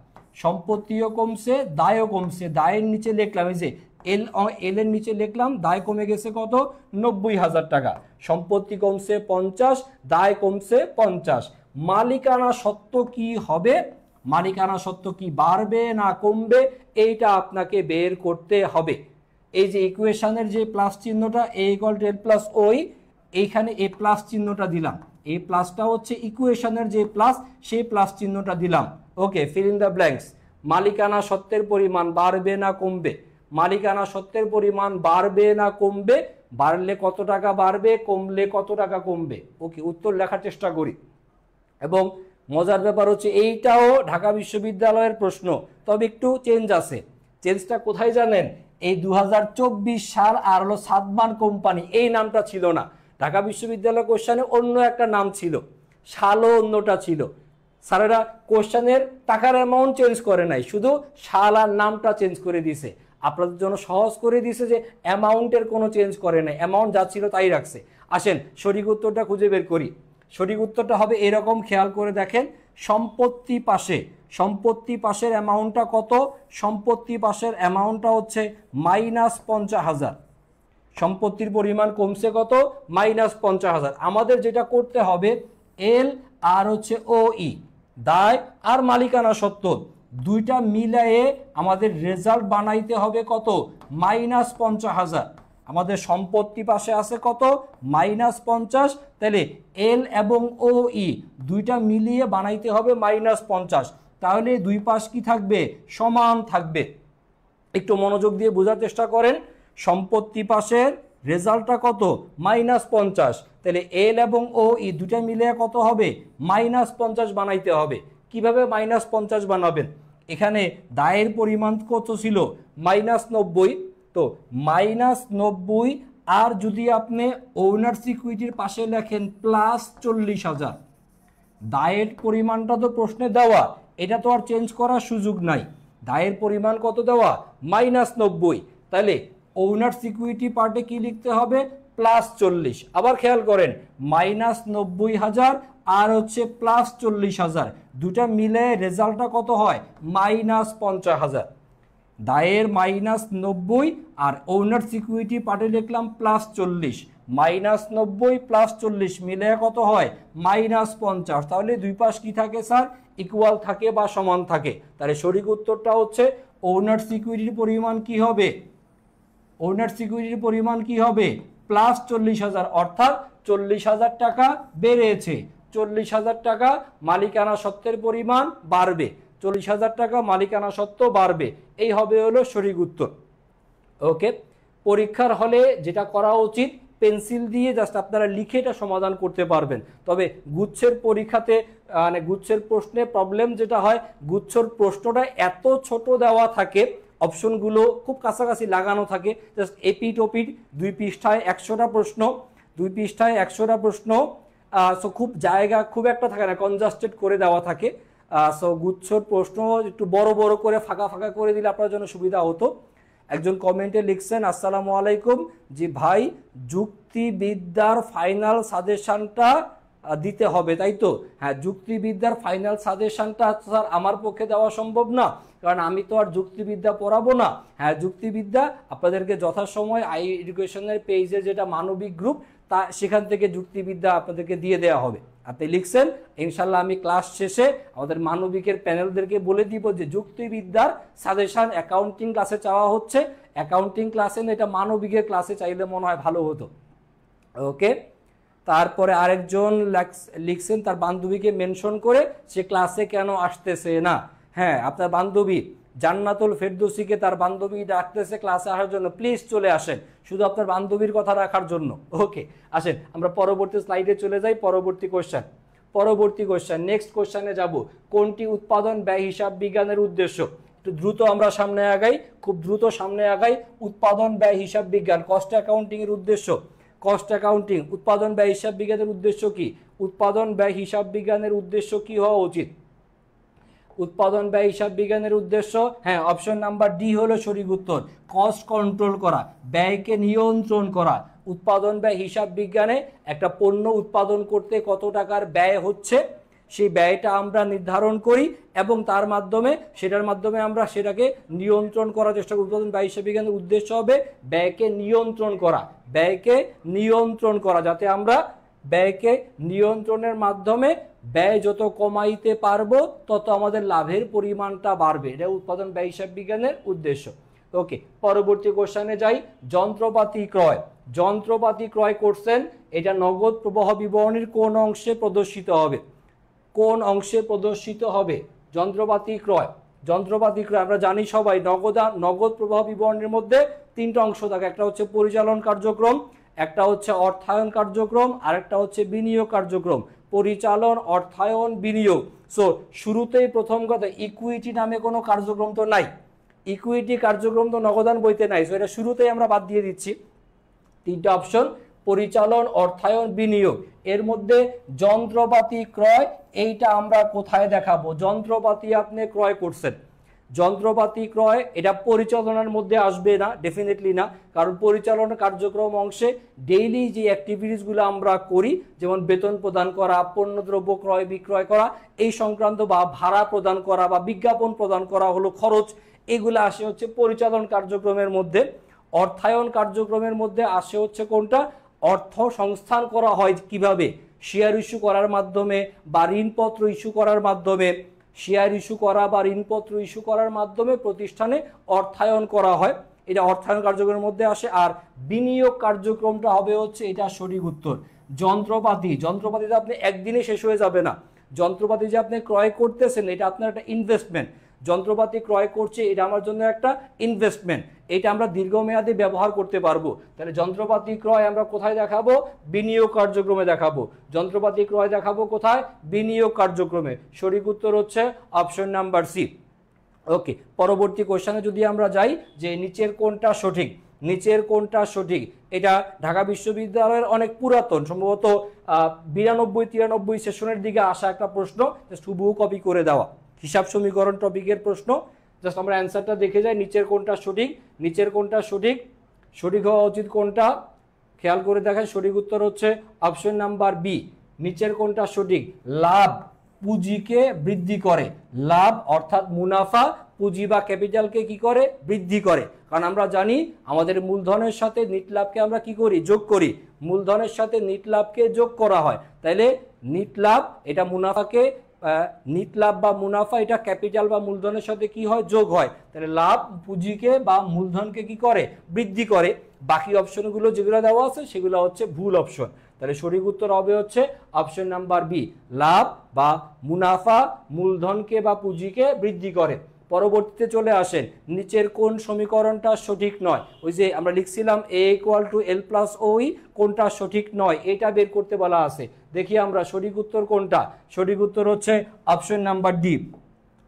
Speaker 1: সম্পত্তিও কমছে, দায়ও কমছে, দায়ের নিচে লিখলাম এই যে এল এর নিচে লিখলাম দায় কমে গেছে কত? 90,000 টাকা। সম্পত্তি কমছে 50, দায় কমছে 50। মালিকানা সত্ত্ব কি হবে? মালিকানা সত্ত্ব কি বাড়বে না কমবে? এইটা আপনাকে বের করতে হবে। এই যে ইকুয়েশনের যে প্লাস চিহ্নটা a equal to l plus ওই, এইখানে a প্লাস চিহ্নটা দিলাম, এই প্লাসটা হচ্ছে ইকুয়েশনের যে প্লাস, সেই প্লাস চিহ্নটা দিলাম। ওকে, ফিল ইন দ্য ব্ল্যাঙ্কস। মালিকানা সত্ত্বের পরিমাণ বাড়বে না কমবে? মালিকানা সত্ত্বের পরিমাণ বাড়বে না কমবে? বাড়লে কত টাকা বাড়বে, কমলে কত টাকা কমবে? ওকে, উত্তর লেখার চেষ্টা করি। এবং মজার ব্যাপার হচ্ছে এইটাও ঢাকা বিশ্ববিদ্যালয়ের প্রশ্ন, তবে একটু চেঞ্জ আছে। চেঞ্জটা কোথায় জানেন? এই 2024 সাল আর হলো সাদমান কোম্পানি, এই নামটা ছিল না। ঢাকা বিশ্ববিদ্যালয় কোশ্চেনে অন্য একটা নাম ছিল, সালও অন্যটা ছিল। স্যারেরা কোশ্চেনের টাকার অ্যামাউন্ট চেঞ্জ করে নাই, শুধু সাল আর নামটা চেঞ্জ করে দিছে, আপনাদের জন্য সহজ করে দিছে যে অ্যামাউন্টের কোনো চেঞ্জ করে নাই, অ্যামাউন্ট যা ছিল তাই রাখছে। আসেন সঠিক উত্তরটা খুঁজে বের করি। সঠিক উত্তরটা হবে এরকম, খেয়াল করে দেখেন। সম্পত্তি পাশে, সম্পত্তি পাশের অ্যামাউন্টটা কত? সম্পত্তি পাশের অ্যামাউন্টটা হচ্ছে -50,000। সম্পত্তির পরিমাণ কমছে কত? -50,000। আমাদের যেটা করতে হবে, এল আর হচ্ছে ও ই, দায় আর মালিকানা সত্ত্ব, দুইটা মিলায়ে আমাদের রেজাল্ট বানাইতে হবে কত? -50,000। আমাদের সম্পত্তি পাশে আছে কত? -50। তাহলে এল এবং ও ই দুইটা মিলিয়ে বানাইতে হবে -50। তাহলে দুই পাশ কি থাকবে? সমান থাকবে। একটু মনোযোগ দিয়ে বোঝার চেষ্টা করেন। সম্পত্তি পাশের রেজাল্টটা কত? -50। তাহলে এল এবং ও ই দুটা মিলে কত হবে? -50 বানাইতে হবে। কিভাবে -50 বানাবেন? এখানে দায়ের পরিমাণ কত ছিল? -90। তো -90, আর যদি আপনি ওনার্স ইকুইটির পাশে লেখেন +40,000, দায়ের পরিমাণটা তো প্রশ্নে দেওয়া, এটা তো আর চেঞ্জ করার সুযোগ নাই। দায়ের পরিমাণ কত দেওয়া? -90। তাহলে ওনার্স ইকুইটি পার্টে কি লিখতে হবে? +40। আবার খেয়াল করেন, -90,000 আর হচ্ছে +40,000, দুটা মিলে রেজাল্টটা কত হয়? -50,000। দায়ের -90 আর ওনার সিকিউরিটি পার্টে লিখলাম +40, -90 +40 মিলে কত হয়? -50। তাহলে দুই পাশ কি থাকে স্যার? ইকুয়াল থাকে বা সমান থাকে। তাহলে সঠিক উত্তরটা হচ্ছে ওনার সিকিউরিটির পরিমাণ কি হবে? ওনার সিকিউরিটির পরিমাণ কি হবে? +40,000, অর্থাৎ 40,000 টাকা বেড়েছে। 40,000 টাকা মালিকানা সত্ত্বের পরিমাণ বাড়বে, 40,000 টাকা মালিকানা সত্ত্ব বাড়বে। এই হবে হলো সঠিক উত্তর। ওকে, পরীক্ষার হলে যেটা করা উচিত, পেন্সিল দিয়ে জাস্ট আপনারা লিখে এটা সমাধান করতে পারবেন। তবে গুচ্ছের পরীক্ষাতে মানে গুচ্ছের প্রশ্নে প্রবলেম যেটা হয়, গুচ্ছর প্রশ্নটা এত ছোট দেওয়া থাকে, অপশনগুলো খুব কাছাকাছি লাগানো থাকে, জাস্ট এপিট ওপিট, 2 পৃষ্ঠায় 100টা প্রশ্ন, 2 পৃষ্ঠায় 100টা প্রশ্ন। সো খুব জায়গা খুব একটা থাকে না, কনজাস্টেড করে দেওয়া থাকে। সো গুচ্ছর প্রশ্ন একটু বড় বড় করে ফাঁকা ফাঁকা করে দিলে আপনার জন্য সুবিধা হতো। একজন কমেন্টে লিখছেন, আসসালামু আলাইকুম, জি ভাই যুক্তিবিদ্যার ফাইনাল সাজেশনটা দিতে হবে তাই তো? হ্যাঁ, যুক্তিবিদ্যার ফাইনাল সাজেশনটা স্যার আমার পক্ষে দেওয়া সম্ভব না, কারণ আমি তো আর যুক্তিবিদ্যা পড়াবো না। হ্যাঁ, যুক্তিবিদ্যা আপনাদেরকে যথাসময় আই এডুকেশনের পেজে যেটা মানবিক গ্রুপ, তা সেখান থেকে যুক্তিবিদ্যা আপনাদেরকে দিয়ে দেওয়া হবে। আপনি লিখছেন, ইনশাল্লাহ আমি ক্লাস শেষে আমাদের মানবিকের প্যানেলদেরকে বলে দিব যে যুক্তিবিদ্যার সাজেশন অ্যাকাউন্টিং ক্লাসে চাওয়া হচ্ছে। অ্যাকাউন্টিং ক্লাসে না, এটা মানবিকের ক্লাসে চাইলে মনে হয় ভালো হতো। ওকে, তারপরে আরেকজন লিখছেন তার বান্ধবীকে মেনশন করে সে ক্লাসে কেন আসতেছে না। হ্যাঁ, আপনার বান্ধবী জান্নাতুল ফেরদৌসিকে তার বান্ধবী ডাকতেছে ক্লাসে আসার জন্য, প্লিজ চলে আসেন, শুধু আপনার বান্ধবীর কথা রাখার জন্য। ওকে, আসেন আমরা পরবর্তী স্লাইডে চলে যাই। পরবর্তী কোশ্চেন, নেক্সট কোশ্চেনে যাব। কোনটি উৎপাদন ব্যয় হিসাব বিজ্ঞানের উদ্দেশ্য? একটু দ্রুত আমরা সামনে আগাই, খুব দ্রুত সামনে আগাই। উৎপাদন ব্যয় হিসাব বিজ্ঞান, কস্ট অ্যাকাউন্টিং এর উদ্দেশ্য। কস্ট অ্যাকাউন্টিং, উৎপাদন ব্যয় হিসাব বিজ্ঞানের উদ্দেশ্য কি? উৎপাদন ব্যয় হিসাব বিজ্ঞানের উদ্দেশ্য কি হওয়া উচিত? উৎপাদন ব্যয় হিসাব বিজ্ঞানের উদ্দেশ্য, হ্যাঁ, অপশন নাম্বার ডি হলো সঠিক উত্তর। কস্ট কন্ট্রোল করা, ব্যয়কে নিয়ন্ত্রণ করা। উৎপাদন ব্যয় হিসাব বিজ্ঞানে একটা পণ্য উৎপাদন করতে কত টাকার ব্যয় হচ্ছে, সেই ব্যয়টা আমরা নির্ধারণ করি এবং সেটার মাধ্যমে আমরা সেটাকে নিয়ন্ত্রণ করার চেষ্টা করি। উৎপাদন ব্যয় হিসাব বিজ্ঞানের উদ্দেশ্য হবে ব্যয়কে নিয়ন্ত্রণ করা, যাতে আমরা ব্যয়কে নিয়ন্ত্রণের মাধ্যমে ব্যয় যত কমাইতে পারবো তত আমাদের লাভের পরিমাণটা বাড়বে। এটা উৎপাদন ব্যয় হিসাব বিজ্ঞানের উদ্দেশ্য। ওকে, পরবর্তী কোশ্চেনে যাই। যন্ত্রপাতি ক্রয়, যন্ত্রপাতি ক্রয় করছেন, এটা নগদ প্রবাহ বিবরণীর কোন অংশে প্রদর্শিত হবে? কোন অংশে প্রদর্শিত হবে? যন্ত্রপাতি ক্রয়, যন্ত্রপাতি ক্রয় আমরা জানি সবাই নগদ প্রবাহ বিবরণীর মধ্যে তিনটা অংশ থাকে, একটা হচ্ছে পরিচালন কার্যক্রম, একটা হচ্ছে অর্থায়ন কার্যক্রম, আর একটা হচ্ছে বিনিয়োগ কার্যক্রম। পরিচালন, অর্থায়ন, বিনিয়োগ। সো শুরুতেই প্রথম কথা, ইকুইটি নামে কোনো কার্যক্রম তো নাই, ইকুইটি কার্যক্রম তো নগদান বইতে নাই, সো এটা শুরুতেই আমরা বাদ দিয়ে দিচ্ছি। তিনটা অপশন, পরিচালন, অর্থায়ন, বিনিয়োগ। এর মধ্যে যন্ত্রপাতি ক্রয়, এইটা আমরা কোথায় দেখাবো? যন্ত্রপাতি আপনি ক্রয় করছেন, যন্ত্রপাতি ক্রয় এটা পরিচালনার মধ্যে আসবে না, ডেফিনেটলি না, কারণ পরিচালনা কার্যক্রম অংশে ডেইলি যে অ্যাক্টিভিটিসগুলো আমরা করি, যেমন বেতন প্রদান করা, পণ্যদ্রব্য ক্রয় বিক্রয় করা, এই সংক্রান্ত বা ভাড়া প্রদান করা বা বিজ্ঞাপন প্রদান করা হলো খরচ, এগুলো আসে হচ্ছে পরিচালন কার্যক্রমের মধ্যে। অর্থায়ন কার্যক্রমের মধ্যে আসে হচ্ছে কোনটা? অর্থ সংস্থান করা হয় কিভাবে? শেয়ার ইস্যু করার মাধ্যমে বা ঋণপত্র ইস্যু করার মাধ্যমে, শেয়ার ইস্যু করা বা ঋণপত্র ইস্যু করার মাধ্যমে প্রতিষ্ঠানে অর্থায়ন করা হয়, এটা অর্থায়ন কার্যক্রমের মধ্যে আসে। আর বিনিয়োগ কার্যক্রমটা হবে হচ্ছে, এটা সঠিক উত্তর। যন্ত্রপাতি, যন্ত্রপাতিতে আপনি একদিনে শেষ হয়ে যাবে না, যন্ত্রপাতি যে আপনি ক্রয় করতেছেন এটা আপনার একটা ইনভেস্টমেন্ট, যন্ত্রপাতি ক্রয় করছে এটা আমার জন্য একটা ইনভেস্টমেন্ট, এটা আমরা দীর্ঘমেয়াদী ব্যবহার করতে পারবো। তাহলে যন্ত্রপাতি ক্রয় আমরা কোথায় দেখাবো? বিনিয়োগ কার্যক্রমে দেখাবো। যন্ত্রপাতি ক্রয় দেখাবো কোথায়? বিনিয়োগ কার্যক্রমে। সঠিক উত্তর হচ্ছে অপশন নাম্বার সি। ওকে, পরবর্তী কোশ্চেনে যদি আমরা যাই, যে নিচের কোনটা সঠিক, নিচের কোনটা সঠিক? এটা ঢাকা বিশ্ববিদ্যালয়ের অনেক পুরাতন, সম্ভবত 92-93 সেশনের দিকে আসা একটা প্রশ্ন, জাস্ট হুবহু কপি করে দেওয়া, হিসাব সমীকরণ টপিকের প্রশ্ন। জাস্ট আমরা অ্যান্সারটা দেখে যাই, নিচের কোনটা সঠিক, নিচের কোনটা সঠিক, সঠিক হওয়া উচিত কোনটা? খেয়াল করে দেখেন, সঠিক উত্তর হচ্ছে অপশন নাম্বার বি। নিচের কোনটা সঠিক? লাভ পুঁজিকে বৃদ্ধি করে, লাভ অর্থাৎ মুনাফা পুঁজি বা ক্যাপিটালকে কি করে? বৃদ্ধি করে। কারণ আমরা জানি আমাদের মূলধনের সাথে নিট লাভকে আমরা কি করি? যোগ করি, মূলধনের সাথে নিট লাভকে যোগ করা হয়, তাইলে নিট লাভ এটা মুনাফাকে, নিট লাভ বা মুনাফা এটা ক্যাপিটাল বা মূলধনের সাথে কি হয়? যোগ হয়, তাহলে লাভ পুঁজিকে বা মূলধনকে কি করে? বৃদ্ধি করে। বাকি অপশনগুলো যেগুলো দেওয়া আছে সেগুলো হচ্ছে ভুল অপশন, তাহলে সঠিক উত্তর হবে হচ্ছে অপশন নাম্বার বি, লাভ বা মুনাফা মূলধনকে বা পুঁজিকে বৃদ্ধি করে। পরবর্তীতে চলে আসেন, নিচের কোন সমীকরণটা সঠিক নয়? ওই যে আমরা লিখছিলাম a = l+oe, কোনটা সঠিক নয় এটা বের করতে বলা আছে। দেখি আমরা সঠিক উত্তর কোনটা। সঠিক উত্তর হচ্ছে অপশন নাম্বার ডি,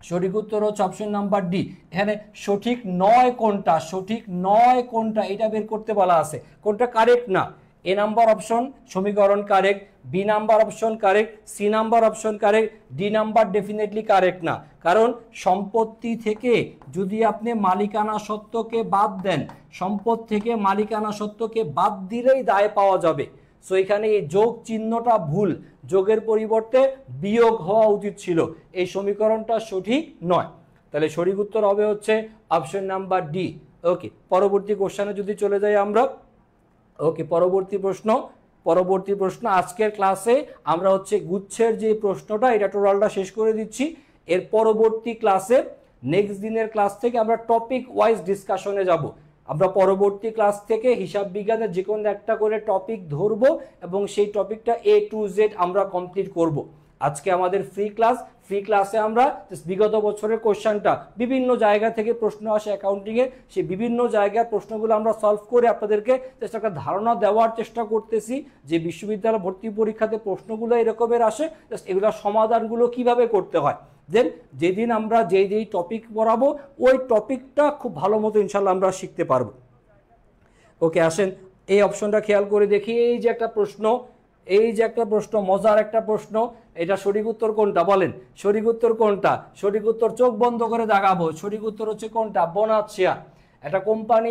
Speaker 1: সঠিক উত্তর হচ্ছে অপশন নাম্বার ডি। এখানে সঠিক নয় কোনটা, সঠিক নয় কোনটা এটা বের করতে বলা আছে, কোনটা কারেক্ট না। এ নাম্বার অপশন সমীকরণ correct, B number option correct, C number option correct, D number definitely correct না। কারণ সম্পত্তি থেকে যদি আপনি মালিকানা সত্ত্বকে বাদ দেন, সম্পদ থেকে মালিকানা সত্ত্বকে বাদ দিলেই দায় পাওয়া যাবে। সো এখানে এই যোগ চিহ্নটা ভুল, যোগের পরিবর্তে বিয়োগ হওয়া উচিত ছিল, এই সমীকরণটা সঠিক নয়। তাহলে সঠিক উত্তর হবে হচ্ছে অপশন নাম্বার ডি। ওকে, পরবর্তী কোশ্চেনে যদি চলে যাই আমরা। ওকে, পরবর্তী প্রশ্ন আজকের ক্লাসে আমরা হচ্ছে গুচ্ছের যে প্রশ্নটা এটা টোটালটা শেষ করে দিচ্ছি। এর পরবর্তী ক্লাসে নেক্সট দিনের ক্লাস থেকে আমরা টপিক ওয়াইজ ডিসকাশনে যাব। আমরা পরবর্তী ক্লাস থেকে হিসাব বিজ্ঞানের যে কোনো একটা করে টপিক ধরবো এবং সেই টপিকটা A to Z আমরা কমপ্লিট করব। আজকে আমাদের ফ্রি ক্লাসে আমরা বিগত বছরের কোশ্চেনটা, বিভিন্ন জায়গা থেকে প্রশ্ন আসে অ্যাকাউন্টিংয়ের, সেই বিভিন্ন জায়গার প্রশ্নগুলো আমরা সলভ করে আপনাদেরকে জাস্ট একটা ধারণা দেওয়ার চেষ্টা করতেছি যে বিশ্ববিদ্যালয় ভর্তি পরীক্ষাতে প্রশ্নগুলো এরকমের আসে, জাস্ট এগুলোর সমাধানগুলো কিভাবে করতে হয়। দেন যেদিন আমরা যেই টপিক পড়াবো ওই টপিকটা খুব ভালো মতো ইনশাল্লাহ আমরা শিখতে পারবো। ওকে, আসেন এই অপশনটা খেয়াল করে দেখি। এই যে একটা প্রশ্ন, মজার একটা প্রশ্ন, এটা সঠিক উত্তর কোনটা বলেন? সঠিক উত্তর কোনটা? সঠিক উত্তর চোখ বন্ধ করে দেখাবো। সঠিক উত্তর হচ্ছে কোনটা? Bonus share. একটা কোম্পানি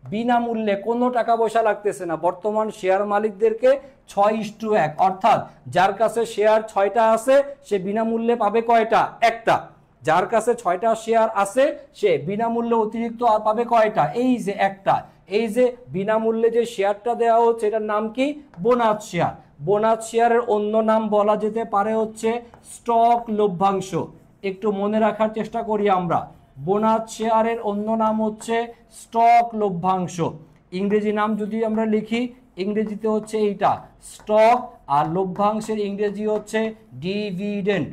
Speaker 1: বিনামূল্যে কোনো টাকা পয়সা লাগতেছে না, বর্তমান শেয়ার মালিকদেরকে 6:1, অর্থাৎ যার কাছে শেয়ার 6টা আছে সে বিনামূল্যে পাবে কয়টা? একটা। যার কাছে 6টা শেয়ার আছে সে বিনামূল্যে অতিরিক্ত আর পাবে কয়টা? এই যে একটা। এই যে বিনামূল্যে যে শেয়ারটা দেওয়া হচ্ছে এটার নাম কি? Bonus share. বোনাস শেয়ারের অন্য নাম বলা যেতে পারে হচ্ছে স্টক লভ্যাংশ। একটু মনে রাখার চেষ্টা করি আমরা, বোনাস শেয়ারের অন্য নাম হচ্ছে স্টক লভ্যাংশ। ইংরেজি নাম যদি আমরা লিখি, ইংরেজিতে হচ্ছে এইটা স্টক, আর লভ্যাংশের ইংরেজি হচ্ছে ডিভিডেন্ড।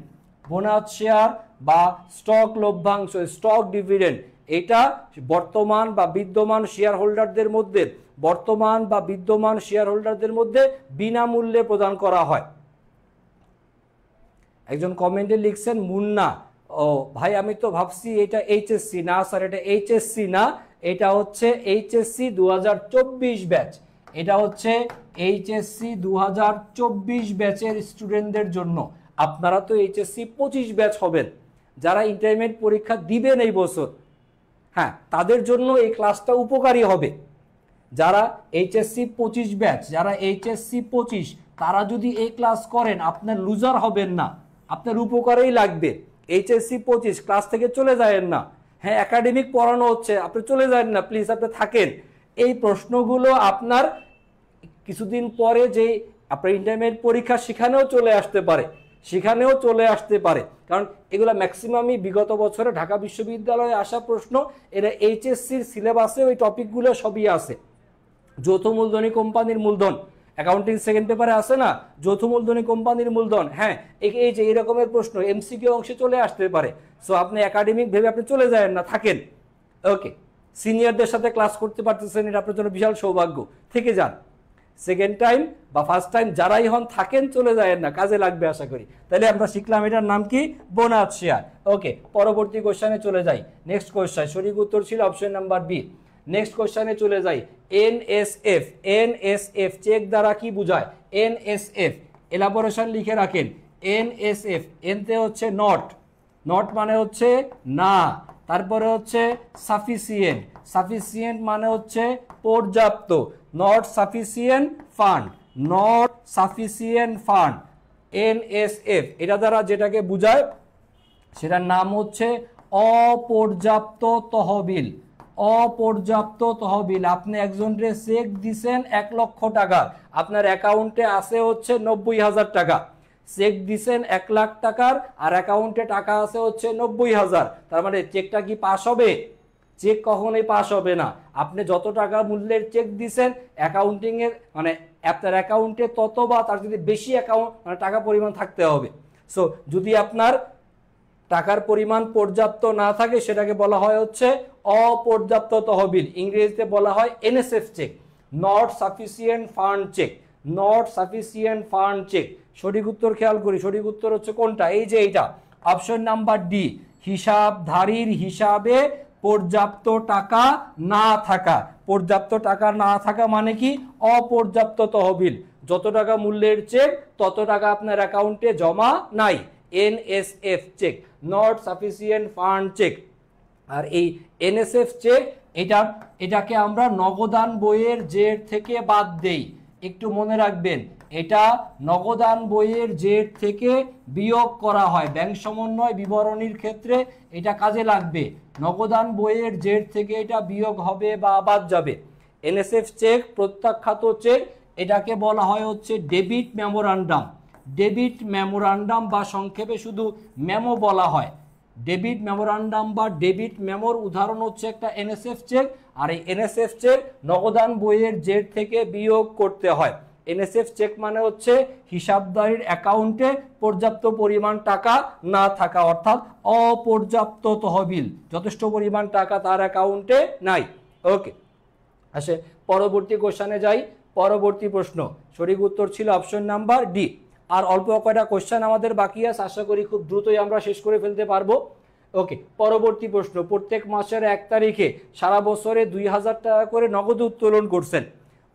Speaker 1: বোনাস শেয়ার বা স্টক লভ্যাংশ, স্টক ডিভিডেন্ড, এটা বর্তমান বা বিদ্যমান শেয়ার হোল্ডারদের মধ্যে, বর্তমান বা বিদ্যমান শেয়ার হোল্ডারদের মধ্যে বিনামূল্যে প্রদান করা হয়। একজন কমেন্টে লিখছেন মুন্না, ও ভাই আমি তো ভাবছি এটা এইচএসসি। না স্যার, এটা এইচএসসি না, এটা হচ্ছে এইচএসসি 2024 ব্যাচ। এটা হচ্ছে এইচএসসি 2024 ব্যাচের স্টুডেন্টদের জন্য। আপনারা তো এইচএসসি 25 ব্যাচ হবেন, যারা ইন্টারমিডিয়েট পরীক্ষা দিবেন এই বছর, হ্যাঁ তাদের জন্য এই ক্লাসটা উপকারী হবে। যারা এইচএসসি 25 ব্যাচ, যারা এইচএসসি 25, তারা যদি এই ক্লাস করেন আপনার লুজার হবেন না, আপনার উপকারেই লাগবে। এইচএসসি 25 ক্লাস থেকে চলে যাবেন না। হ্যাঁ একাডেমিক পড়ানো হচ্ছে, আপনি চলে যাবেন না প্লিজ, আপনি থাকেন। এই প্রশ্নগুলো আপনার কিছুদিন পরে যে আপনার ইন্টারমিডিয়েট পরীক্ষা সেখানেও চলে আসতে পারে, সেখানেও চলে আসতে পারে, কারণ এগুলো ম্যাক্সিমামই বিগত বছরে ঢাকা বিশ্ববিদ্যালয়ে আসা প্রশ্ন। এরা এইচএসসির সিলেবাসে ওই টপিকগুলো সবই আছে। যৌথ মূলধনী কোম্পানির মূলধন, অ্যাকাউন্টিং সেকেন্ড পেপারে আছে না, যৌথ মূলধনী কোম্পানির মূলধন, হ্যাঁ এই যে এরকমের প্রশ্ন এমসিকিউ অংশে চলে আসতে পারে। সো আপনি একাডেমিক ভেবে আপনি চলে যাবেন না, থাকেন। ওকে, সিনিয়রদের সাথে ক্লাস করতে পারতেছেন, এটা আপনার জন্য বিশাল সৌভাগ্য, থেকে যান। সেকেন্ড টাইম বা ফার্স্ট টাইম যারাই হন থাকেন, চলে যাবেন না, কাজে লাগবে আশা করি। তাহলে আমরা শিখলাম এটার নাম কি, বোনাস শেয়ার। ওকে, পরবর্তী কোশ্চেনে চলে যাই। নেক্সট কোশ্চেন, সঠিক উত্তর ছিল অপশন নাম্বার বি। নেক্সট কোশ্চেনে চলে যাই। এনএসএফ, এনএসএফ চেক দ্বারা কি বোঝায়? এনএসএফ এলাবোরেশন লিখে রাখেন। এনএসএফ, এনতে হচ্ছে নট, নট মানে হচ্ছে না, তারপরে হচ্ছে সাফিসিয়েন্ট, সাফিসিয়েন্ট মানে হচ্ছে পর্যাপ্ত, not sufficient fund, not sufficient fund. NSF এটা দ্বারা যেটাকে বোঝায় সেটার নাম হচ্ছে অপর্যাপ্ত তহবিল। অপর্যাপ্ত তহবিল। আপনি একজনকে চেক দিছেন 1 লক্ষ টাকা, আপনার অ্যাকাউন্টে আছে হচ্ছে 90,000 টাকা। চেক দিছেন 1 লাখ টাকার, আর অ্যাকাউন্টে টাকা আছে হচ্ছে 90,000। তার মানে চেকটা কি পাস হবে? চেক কখনোই পাস হবে না। আপনি যত টাকা মূল্যের চেক দিছেন অ্যাকাউন্টিং এর মানে আপনার অ্যাকাউন্টে তত বা তার যদি বেশি অ্যাকাউন্ট মানে টাকা পরিমাণ থাকতে হবে। সো যদি আপনার টাকার পরিমাণ পর্যাপ্ত না থাকে সেটাকে বলা হয় হচ্ছে অপর্যাপ্ত তহবিল। ইংরেজিতে বলা হয় NSF check, not sufficient fund check, not sufficient fund check. সঠিক উত্তর খেয়াল করি, সঠিক উত্তর হচ্ছে কোনটা? এই যে এইটা, অপশন নাম্বার ডি। হিসাবধারীর হিসাবে পর্যাপ্ত টাকা না থাকা। পর্যাপ্ত টাকা না থাকা মানে কি? অপর্যাপ্ত তহবিল। যত টাকা মূল্যের চেক তত টাকা আপনার অ্যাকাউন্টে জমা নাই। NSF check, not sufficient fund cheque. আর এই এনএসএফ চেক এটাকে আমরা নগদান বইয়ের জের থেকে বাদ দেই। একটু মনে রাখবেন, এটা নগদান বইয়ের জের থেকে বিয়োগ করা হয়। ব্যাংক সমন্বয় বিবরণীর ক্ষেত্রে এটা কাজে লাগবে। নগদান বইয়ের জের থেকে এটা বিয়োগ হবে বা বাদ যাবে। এনএসএফ চেক, প্রত্যাখ্যাত চেক, এটাকে বলা হয় হচ্ছে ডেবিট মেমোরান্ডাম। ডেবিট মেমোরান্ডাম বা সংক্ষেপে শুধু মেমো বলা হয়। ডেবিট মেমোরান্ডাম বা ডেবিট মেমোর উদাহরণ হচ্ছে একটা এনএসএফ চেক। আর এই এনএসএফ চেক নগদান বইয়ের জের থেকে বিয়োগ করতে হয়। এনএসএফ চেক মানে হচ্ছে হিসাবদারির অ্যাকাউন্টে পর্যাপ্ত পরিমাণ টাকা না থাকা, অর্থাৎ অপর্যাপ্ত তহবিল, যথেষ্ট পরিমাণ টাকা তার অ্যাকাউন্টে নাই। ওকে, আসে পরবর্তী কোশ্চেনে যাই। পরবর্তী প্রশ্ন, সঠিক উত্তর ছিল অপশন নাম্বার ডি। আর অল্প কয়টা কোশ্চেন আমাদের বাকি আছে, আশা করি খুব দ্রুতই আমরা শেষ করে ফেলতে পারবো। ওকে, পরবর্তী প্রশ্ন, প্রত্যেক মাসের 1 তারিখে সারা বছরে 2,000 টাকা করে নগদ উত্তোলন করছেন।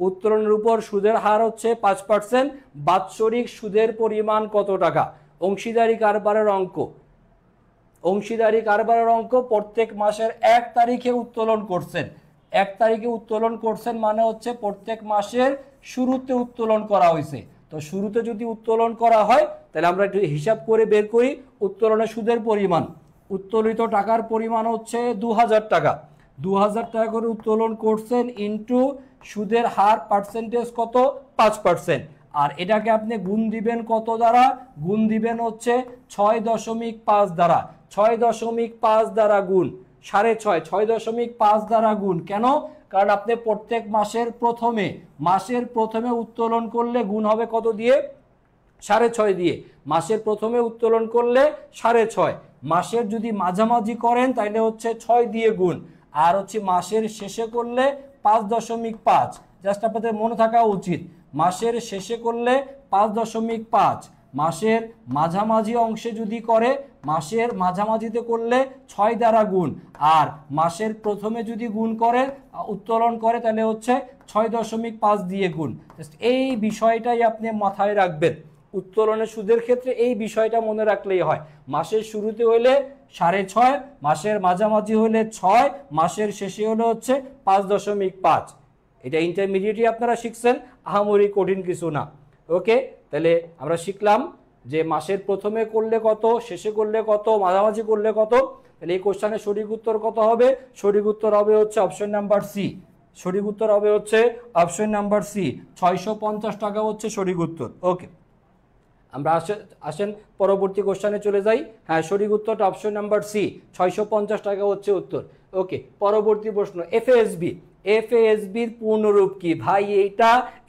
Speaker 1: উত্তোলনের উপর সুদের হার হচ্ছে 5%। বাৎসরিক সুদের পরিমাণ কত টাকা? অংশীদারি কারবারের অঙ্ক, অংশীদারি কারবারের অঙ্ক প্রত্যেক মাসের 1 তারিখে উত্তোলন করছেন। 1 তারিখে উত্তোলন করছেন মানে হচ্ছে প্রত্যেক মাসের শুরুতে উত্তোলন করা হয়েছে। তো শুরুতে যদি উত্তোলন করা হয় তাহলে আমরা একটু হিসাব করে বের করি উত্তোলনের সুদের পরিমাণ। উত্তোলিত টাকার পরিমাণ হচ্ছে 2,000 টাকা। 2,000 টাকা করে উত্তোলন করছেন ইন্টু সুদের হার পার্সেন্টেজ কত? 5%। আর এটাকে আপনি গুণ দিবেন কত দ্বারা? গুণ দিবেন হচ্ছে 6.5 দ্বারা। 6.5 দ্বারা গুণ 6.5 6.5 দ্বারা গুণ। কেন? কারণ আপনি প্রত্যেক মাসের প্রথমে উত্তোলন করলে গুণ হবে কত দিয়ে? 6.5 দিয়ে। মাসের প্রথমে উত্তোলন করলে 6.5, মাসের যদি মাঝামাঝি করেন তাহলে হচ্ছে 6 দিয়ে গুণ, আর হচ্ছে মাসের শেষে করলে 5.5। জাস্ট আপনাদের মনে থাকা উচিত, মাসের শেষে করলে 5.5, মাসের মাঝামাঝি অংশে যদি করে, মাসের মাঝামাঝিতে করলে 6 দ্বারা গুণ, আর মাসের প্রথমে যদি গুণ করে উত্তোলন করে তাহলে হচ্ছে 6.5 দিয়ে গুণ। এই বিষয়টাই আপনি মাথায় রাখবেন। উত্তোলনের সুদের ক্ষেত্রে এই বিষয়টা মনে রাখলেই হয়। মাসের শুরুতে হইলে 6.5, মাসের মাঝামাঝি হলে 6, মাসের শেষে হলে হচ্ছে 5.5। এটা ইন্টারমিডিয়েটই আপনারা শিখছেন, আহামরি কঠিন কিছু না। ওকে, তাহলে আমরা শিখলাম যে মাসের প্রথমে করলে কত, শেষে করলে কত, মাঝামাঝি করলে কত। তাহলে এই কোশ্চেনের সঠিক উত্তর কত হবে? সঠিক উত্তর হবে হচ্ছে অপশন নাম্বার সি। সঠিক উত্তর হবে হচ্ছে অপশন নাম্বার সি, 650 টাকা হচ্ছে সঠিক উত্তর। ওকে, আমরা আসেন পরবর্তী কোশ্চেনে চলে যাই। হ্যাঁ, সঠিক উত্তরটা অপশন নাম্বার সি, 650 টাকা হচ্ছে উত্তর। ওকে, পরবর্তী প্রশ্ন, এফএএসবির পূর্ণরূপ কি? ভাই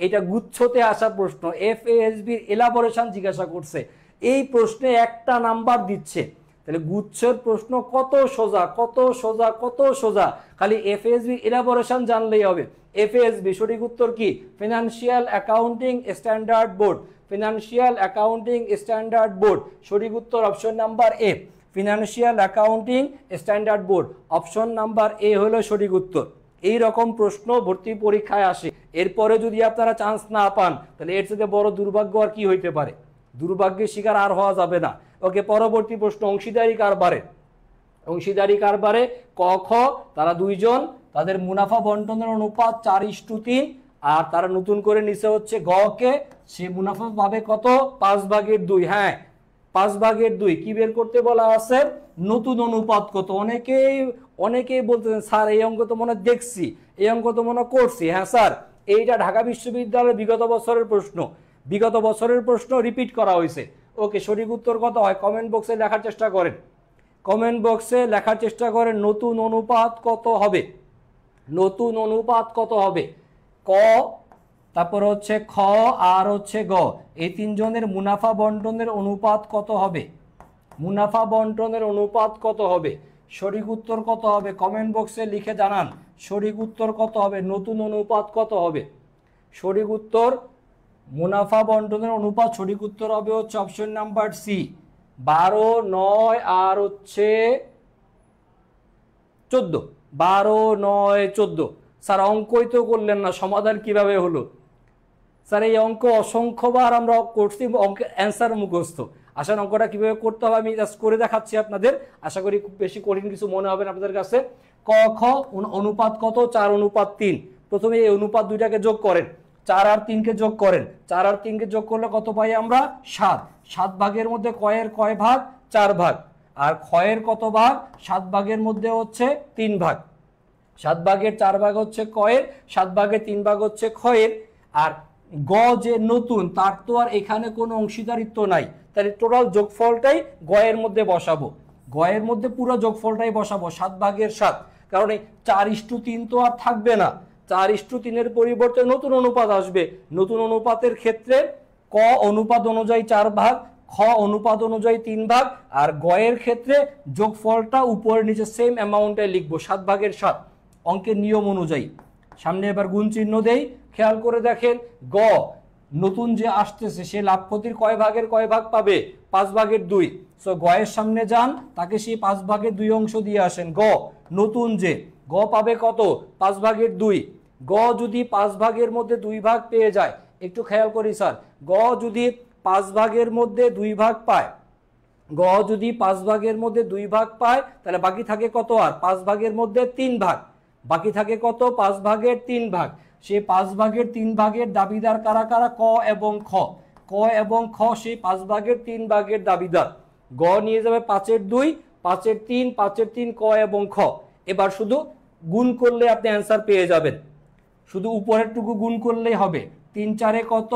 Speaker 1: এটা গুচ্ছতে আসা প্রশ্ন। এফএএসবির এলাবোরেশন জিজ্ঞাসা করছে, এই প্রশ্নে একটা নাম্বার দিচ্ছে। তাহলে গুচ্ছের প্রশ্ন কত সোজা, কত সোজা, কত সোজা। খালি এফএএসবি এলাবোরেশন জানলেই হবে। এফএএসবি সঠিক উত্তর কি? Financial accounting standard board. Financial accounting standard board, সঠিক উত্তর option number A, financial accounting standard board. Option number A হলো সঠিক উত্তর। এই রকম প্রশ্ন ভর্তি পরীক্ষায় আসে। এরপরে যদি আপনারা চান্স না পান তাহলে এর থেকে বড় দুর্ভাগ্য আর কি হইতে পারে? দুর্ভাগ্যের শিকার আর হওয়া যাবে না। ওকে, পরবর্তী প্রশ্ন, অংশীদারি কারবারে। অংশীদারি কারবারে ক খ তারা দুইজন, তাদের মুনাফা বন্টনের অনুপাত 4:3, আর তারা নতুন করে নিচে হচ্ছে গ কে, সে মুনাফা পাবে কত? 5/2। হ্যাঁ, 5/2। কি বের করতে বলা আছে? নতুন অনুপাত কত? অনেকেই বলতেছেন স্যার এই অঙ্ক তো মনে দেখছি, এই অঙ্ক তো মনে করছি। হ্যাঁ স্যার, এইটা ঢাকা বিশ্ববিদ্যালয়ের বিগত বছরের প্রশ্ন রিপিট করা হয়েছে। ওকে, সঠিক উত্তর কত হয় কমেন্ট বক্সে লেখার চেষ্টা করেন। কমেন্ট বক্সে লেখার চেষ্টা করেন নতুন অনুপাত কত হবে। নতুন অনুপাত কত হবে? ক, তারপর হচ্ছে খ, আর হচ্ছে গ, এই তিনজনের মুনাফা বন্টনের অনুপাত কত হবে? মুনাফা বন্টনের অনুপাত কত হবে? সঠিক উত্তর কত হবে কমেন্ট বক্সে লিখে জানান। সঠিক উত্তর কত হবে? নতুন অনুপাত কত হবে? সঠিক উত্তর মুনাফা বন্টনের অনুপাত সঠিক উত্তর হবে হচ্ছে অপশন নাম্বার সি, 12, 9 আর হচ্ছে 14। 12, 9, 14। স্যার অঙ্কই তো করলেন না, সমাধান কিভাবে হলো? স্যার এই অঙ্ক অসংখ্যবার আমরা করছি, অঙ্কের অ্যান্সার মুখস্থ। আসলে অঙ্কটা কিভাবে করতে হবে আমি জাস্ট করে দেখাচ্ছি আপনাদের, আশা করি খুব বেশি কঠিন কিছু মনে হবে না আপনাদের কাছে। ক খ অনুপাত কত? 4:3। প্রথমে এই অনুপাত দুইটাকে যোগ করেন, 4 আর 3 কে যোগ করেন। 4 আর 3 কে যোগ করলে কত পাই আমরা? 7। 7 ভাগের মধ্যে কয়ের কয় ভাগ? 4 ভাগ। আর ক্ষয়ের কত ভাগ? 7 ভাগের মধ্যে হচ্ছে 3 ভাগ। 7 ভাগের 4 ভাগ হচ্ছে কয়ের, 7 ভাগের 3 ভাগ হচ্ছে ক্ষয়ের। আর গ যে নতুন, তার তো আর এখানে কোনো অংশীদারিত্ব নাই, তাহলে টোটাল যোগফলটাই গয়ের মধ্যে বসাবো। গয়ের মধ্যে পুরো যোগফলটাই বসাবো 7 ভাগের 7, কারণ এই 4:3 তো আর থাকবে না। 4:3 পরিবর্তে নতুন অনুপাত আসবে। নতুন অনুপাতের ক্ষেত্রে ক অনুপাত অনুযায়ী 4 ভাগ, খ অনুপাত অনুযায়ী 3 ভাগ, আর গয়ের ক্ষেত্রে যোগফলটা উপরে নিচে সেম অ্যামাউন্টে লিখবো 7 ভাগের 7 অঙ্কের নিয়ম অনুযায়ী। সামনে এবার গুণ চিহ্ন দেই, খেয়াল করে দেখেন। গ নতুন যে আসতেছে সে লাভ ক্ষতির কয় ভাগের কয় ভাগ পাবে? 5/2। সো গয়ের সামনে যান, তাকে সেই 5/2 অংশ দিয়ে আসেন। গ নতুন যে, গ পাবে কত? 5/2। গ যদি 5 ভাগের মধ্যে 2 ভাগ পেয়ে যায়, একটু খেয়াল করি স্যার, গ যদি 5 ভাগের মধ্যে 2 ভাগ পায়, গ যদি 5 ভাগের মধ্যে 2 ভাগ পায়, তাহলে বাকি থাকে কত? আর 5 ভাগের মধ্যে 3 ভাগ। বাকি থাকে কত? 5 ভাগের 3 ভাগ। সেই 5 ভাগের 3 ভাগের দাবিদার কারা কারা? ক এবং খ। ক এবং খ সেই 5 ভাগের 3 ভাগের দাবিদার। গ নিয়ে যাবে 5-এর 2, 5-এর 3, 5-এর 3, ক এবং খ। এবার শুধু গুণ করলে আপনি অ্যান্সার পেয়ে যাবেন। শুধু উপরের টুকু গুণ করলেই হবে। 3 4 কত?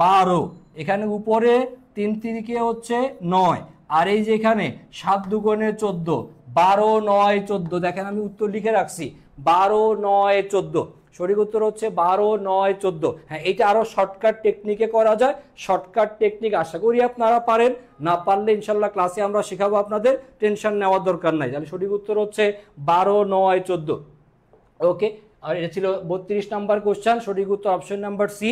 Speaker 1: 12। এখানে উপরে 3 3 হচ্ছে 9, আর এই যে এখানে 7 2 14, 12 9 14, দেখেন আমি উত্তর লিখে রাখছি 12 9 14, সঠিক উত্তর হচ্ছে 12 9 14। হ্যাঁ, এটা আরো শর্টকাট টেকনিকে করা যায়, শর্টকাট টেকনিক আশা করি আপনারা পারেন, না পারলে ইনশাল্লাহ ক্লাসে আমরা শেখাবো, আপনাদের টেনশন নেওয়ার দরকার নাই। তাহলে সঠিক উত্তর হচ্ছে 12 9 14। ওকে, আর এটা ছিল 32 নাম্বার কোশ্চেন, সঠিক উত্তর অপশন নাম্বার সি।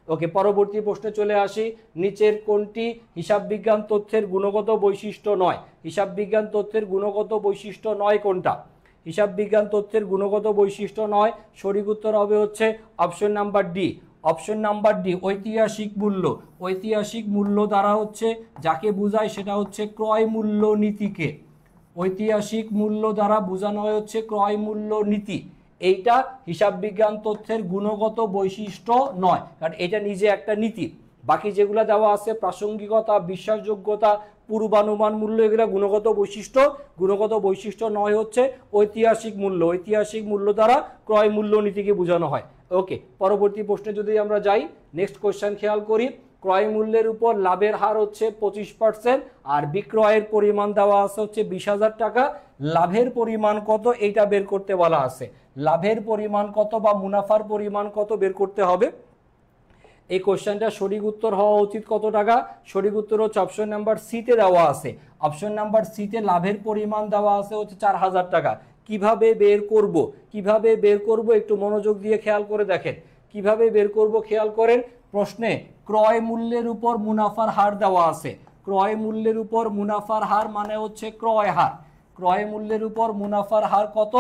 Speaker 1: ওকে, পরবর্তী প্রশ্নে চলে আসি। নিচের কোনটি হিসাব বিজ্ঞান তথ্যের গুণগত বৈশিষ্ট্য নয়? হিসাব বিজ্ঞান তথ্যের গুণগত বৈশিষ্ট্য নয় কোনটা? হিসাব বিজ্ঞান তথ্যের গুণগত বৈশিষ্ট্য নয়, সঠিক উত্তর হবে হচ্ছে option number D. Option number D, ঐতিহাসিক মূল্য। ঐতিহাসিক মূল্য দ্বারা হচ্ছে যাকে বোঝায় সেটা হচ্ছে ক্রয় মূল্য নীতিকে। ঐতিহাসিক মূল্য দ্বারা বোঝানো হয় হচ্ছে ক্রয় মূল্য নীতি। এইটা হিসাব বিজ্ঞান তথ্যের গুণগত বৈশিষ্ট্য নয়, কারণ এটা নিজে একটা নীতি। বাকি যেগুলো দেওয়া আছে প্রাসঙ্গিকতা, বিশ্বাসযোগ্যতা, পূর্বানুমান মূল্য, এগুলো গুণগত বৈশিষ্ট্য। গুণগত বৈশিষ্ট্য নয় হচ্ছে ঐতিহাসিক মূল্য। ঐতিহাসিক মূল্য দ্বারা ক্রয় মূল্য নীতিকে বোঝানো হয়। ওকে, পরবর্তী প্রশ্নে যদি আমরা যাই, নেক্সট কোশ্চেন খেয়াল করি। ক্রয় মূল্যের উপর লাভের হার হচ্ছে 25%, আর বিক্রয়ের পরিমাণ দেওয়া আছে হচ্ছে 20,000 টাকা। লাভের পরিমাণ কত এইটা বের করতে বলা আছে। লাভের পরিমাণ কত বা মুনাফার পরিমাণ কত বের করতে হবে। এই কোশ্চেনটা সঠিক উত্তর হওয়া উচিত কত টাকা? সঠিক উত্তর হচ্ছে অপশন নাম্বার সিতে দেওয়া আছে। অপশন নাম্বার সিতে লাভের পরিমাণ দেওয়া আছে হচ্ছে 4,000 টাকা। কিভাবে বের করব? কিভাবে বের করব একটু মনোযোগ দিয়ে খেয়াল করে দেখেন। কিভাবে বের করব খেয়াল করেন। প্রশ্নে ক্রয় মূল্যের উপর মুনাফার হার দেওয়া আছে। ক্রয় মূল্যের উপর মুনাফার হার মানে হচ্ছে ক্রয় হার। ক্রয় মূল্যের উপর মুনাফার হার কত?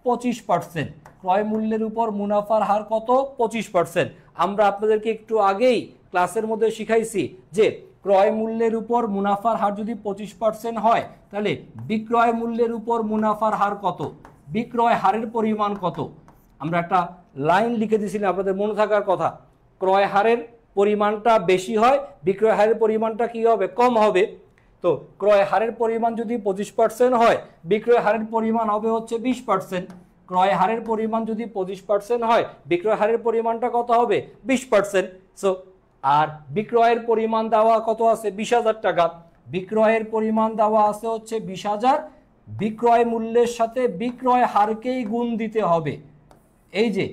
Speaker 1: 25%। ক্রয় মূল্যের উপর মুনাফার হার কত? 25%। আমরা আপনাদেরকে একটু আগেই ক্লাসের মধ্যে শিখাইছি যে ক্রয় মূল্যের উপর মুনাফার হার যদি 25% হয়, তাহলে বিক্রয় মূল্যের উপর মুনাফার হার কত? বিক্রয় হারের পরিমাণ কত? আমরা একটা লাইন লিখে দিয়েছিলাম, আপনাদের মনে থাকার কথা। ক্রয় হারের পরিমাণটা বেশি হয়, বিক্রয় হারের পরিমাণটা কি হবে? কম হবে। তো ক্রয় হারের পরিমাণ যদি 25% হয়, বিক্রয় হারের পরিমাণ হবে হচ্ছে 20%। ক্রয় হারের পরিমাণ যদি 25% হয়, বিক্রয় হারের পরিমাণটা কত হবে? 20%। সো আর বিক্রয়ের পরিমাণ দেওয়া কত আছে? 20,000 টাকা। বিক্রয়ের পরিমাণ দেওয়া আছে হচ্ছে 20,000। বিক্রয় মূল্যের সাথে বিক্রয় হারকেই গুণ দিতে হবে। এই যে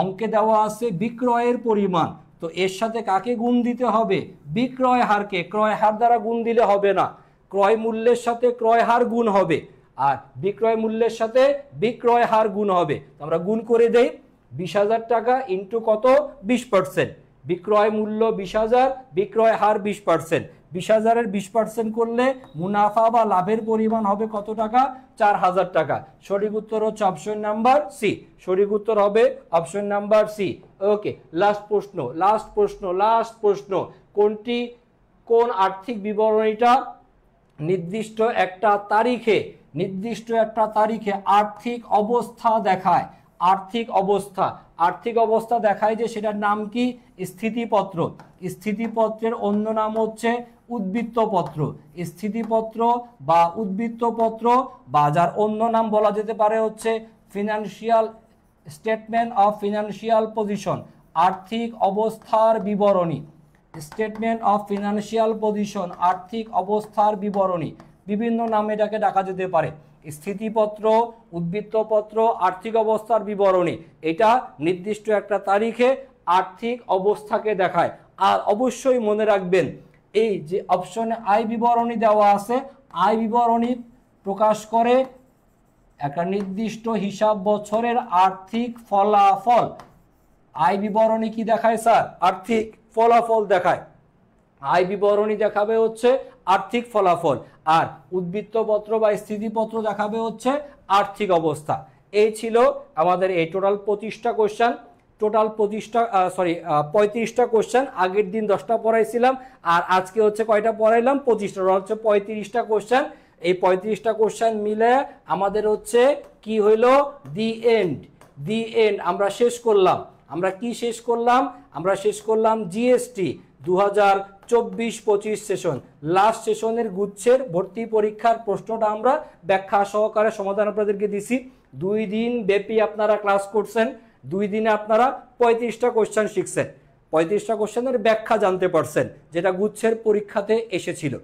Speaker 1: অঙ্কে দেওয়া আছে বিক্রয়ের পরিমাণ, তো এর সাথে কাকে গুণ দিতে হবে? বিক্রয় হারকে। ক্রয় হার দ্বারা গুণ দিলে হবে না, ক্রয় মূল্যের সাথে ক্রয় হার গুণ হবে, আর বিক্রয় মূল্যের সাথে বিক্রয় হার গুণ হবে। আমরা গুণ করে দেই। 20,000 টাকা ইন্টু কত? 20%। বিক্রয় মূল্য 20,000, বিক্রয় হার 20%। 20,000-এর 20% করলে মুনাফা বা লাভের পরিমাণ হবে কত টাকা? 4,000 টাকা। সঠিক উত্তর হচ্ছে অপশন নাম্বার সি। সঠিক উত্তর হবে অপশন নাম্বার সি। ওকে, লাস্ট প্রশ্ন, লাস্ট প্রশ্ন, লাস্ট প্রশ্ন। কোন আর্থিক বিবরণীটা নির্দিষ্ট একটা তারিখে আর্থিক অবস্থা দেখায়? আর্থিক অবস্থা দেখায় যে সেটার নাম কি? স্থিতিপত্র। স্থিতিপত্রের অন্য নাম হচ্ছে উদ্বৃত্তপত্র। স্থিতিপত্র বা উদ্বৃত্তপত্র, বা যার অন্য নাম বলা যেতে পারে হচ্ছে financial statement of financial position. আর্থিক অবস্থার বিবরণী। স্টেটমেন্ট অফ ফিনান্সিয়াল পজিশন, আর্থিক অবস্থার বিবরণী। বিভিন্ন নামে এটাকে ডাকা যেতে পারে। স্থিতিপত্র, উদ্বৃত্তপত্র, আর্থিক অবস্থার বিবরণী। এটা নির্দিষ্ট একটা তারিখে আর্থিক অবস্থাকে দেখায়। আর অবশ্যই মনে রাখবেন, এই যে অপশনে আয় বিবরণী দেওয়া আছে, আয় বিবরণী প্রকাশ করে একটা নির্দিষ্ট হিসাব বছরের আর্থিক ফলাফল। আয় বিবরণী কি দেখায় স্যার? আর্থিক ফলাফল দেখায়। আয় বিবরণী দেখাবে হচ্ছে আর্থিক ফলাফল, আর উদ্বৃত্তপত্র বা স্থিতিপত্র দেখাবে হচ্ছে আর্থিক অবস্থা। এই ছিল আমাদের এই টোটাল 25টা কোশ্চেন। টোটাল 35টা কোশ্চেন। আগের দিন 10টা পড়াইছিলাম, আর আজকে হচ্ছে কয়টা পড়াইলাম? 25টা, হচ্ছে 35টা কোশ্চেন। এই 35টা কোশ্চেন মিলে আমাদের হচ্ছে কি হইল? The end. আমরা শেষ করলাম। আমরা কি শেষ করলাম? আমরা শেষ করলাম জিএসটি 2024-25 সেশন। লাস্ট সেশনের গুচ্ছের ভর্তি পরীক্ষার প্রশ্নটা আমরা ব্যাখ্যা সহকারে সমাধান আপনাদেরকে দিছি। 2 দিন ব্যাপী আপনারা ক্লাস করছেন। 2 দিনে আপনারা 35টা কোশ্চেন শিখছেন। 35টা কোশ্চেনের ব্যাখ্যা জানতে পারছেন, যেটা গুচ্ছের পরীক্ষাতে এসেছিল।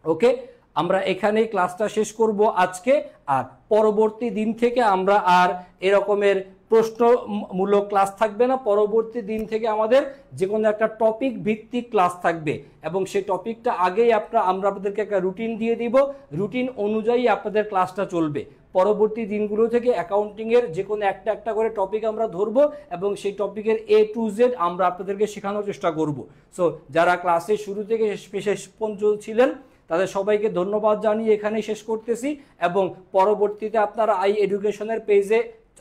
Speaker 1: ওকে, আমরা এখানেই ক্লাসটা শেষ করব আজকে। আর পরবর্তী দিন থেকে আমরা আর এরকমের প্রশ্নমূলক ক্লাস থাকবে না। পরবর্তী দিন থেকে আমাদের যে কোনো একটা টপিক ভিত্তিক ক্লাস থাকবে এবং সেই টপিকটা আগেই আমরা আপনাদেরকে একটা রুটিন দিয়ে দিব। রুটিন অনুযায়ী আপনাদের ক্লাসটা চলবে। পরবর্তী দিনগুলো থেকে অ্যাকাউন্টিংয়ের যে কোনো একটা করে টপিক আমরা ধরবো এবং সেই টপিকের A to Z আমরা আপনাদেরকে শেখানোর চেষ্টা করব। সো যারা ক্লাসের শুরু থেকে শেষ পর্যন্ত ছিলেন তাদের সবাইকে ধন্যবাদ জানিয়ে এখানেই শেষ করতেছি এবং পরবর্তীতে আপনারা আই এডুকেশনের পেজে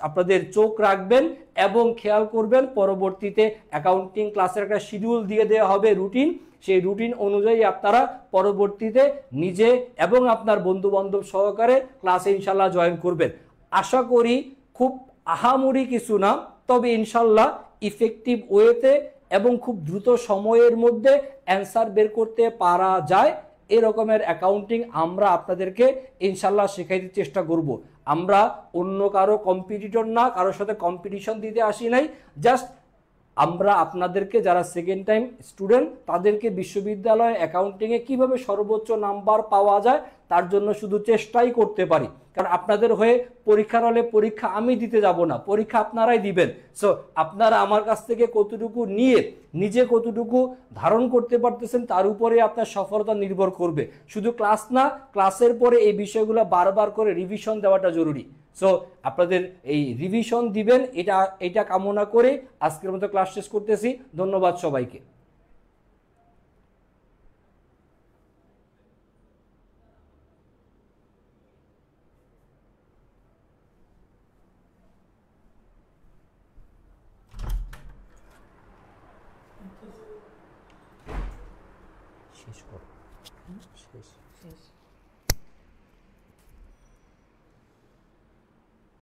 Speaker 1: আপনাদের চোখ রাখবেন এবং খেয়াল করবেন। পরবর্তীতে অ্যাকাউন্টিং ক্লাসের একটা শিডিউল দিয়ে দেওয়া হবে, রুটিন। সেই রুটিন অনুযায়ী আপনারা পরবর্তীতে নিজে এবং আপনার বন্ধু বান্ধব সহকারে ক্লাসে ইনশাল্লাহ জয়েন করবেন। আশা করি খুব আহামরি কিছু না, তবে ইনশাল্লাহ ইফেক্টিভ ওয়েতে এবং খুব দ্রুত সময়ের মধ্যে অ্যান্সার বের করতে পারা যায় এরকমের অ্যাকাউন্টিং আমরা আপনাদেরকে ইনশাল্লাহ শেখাইতে চেষ্টা করব। আমরা অন্য কারো কম্পিটিটর না, কারোর সাথে কম্পিটিশন দিতে আসি নাই। জাস্ট আমরা আপনাদেরকে যারা সেকেন্ড টাইম স্টুডেন্ট তাদেরকে বিশ্ববিদ্যালয়ে অ্যাকাউন্টিংয়ে কিভাবে সর্বোচ্চ নাম্বার পাওয়া যায় তার জন্য শুধু চেষ্টাই করতে পারি। কারণ আপনাদের হয়ে পরীক্ষার হলে পরীক্ষা আমি দিতে যাব না, পরীক্ষা আপনারাই দিবেন। সো আপনারা আমার কাছ থেকে কতটুকু নিয়ে নিজে কতটুকু ধারণ করতে পারতেছেন তার উপরে আপনার সফলতা নির্ভর করবে। শুধু ক্লাস না, ক্লাসের পরে এই বিষয়গুলো বারবার করে রিভিশন দেওয়াটা জরুরি। সো আপনাদের এই রিভিশন দিবেন এটা কামনা করে আজকের মতো ক্লাস শেষ করতেছি। ধন্যবাদ সবাইকে। শেষ করো। শেষ।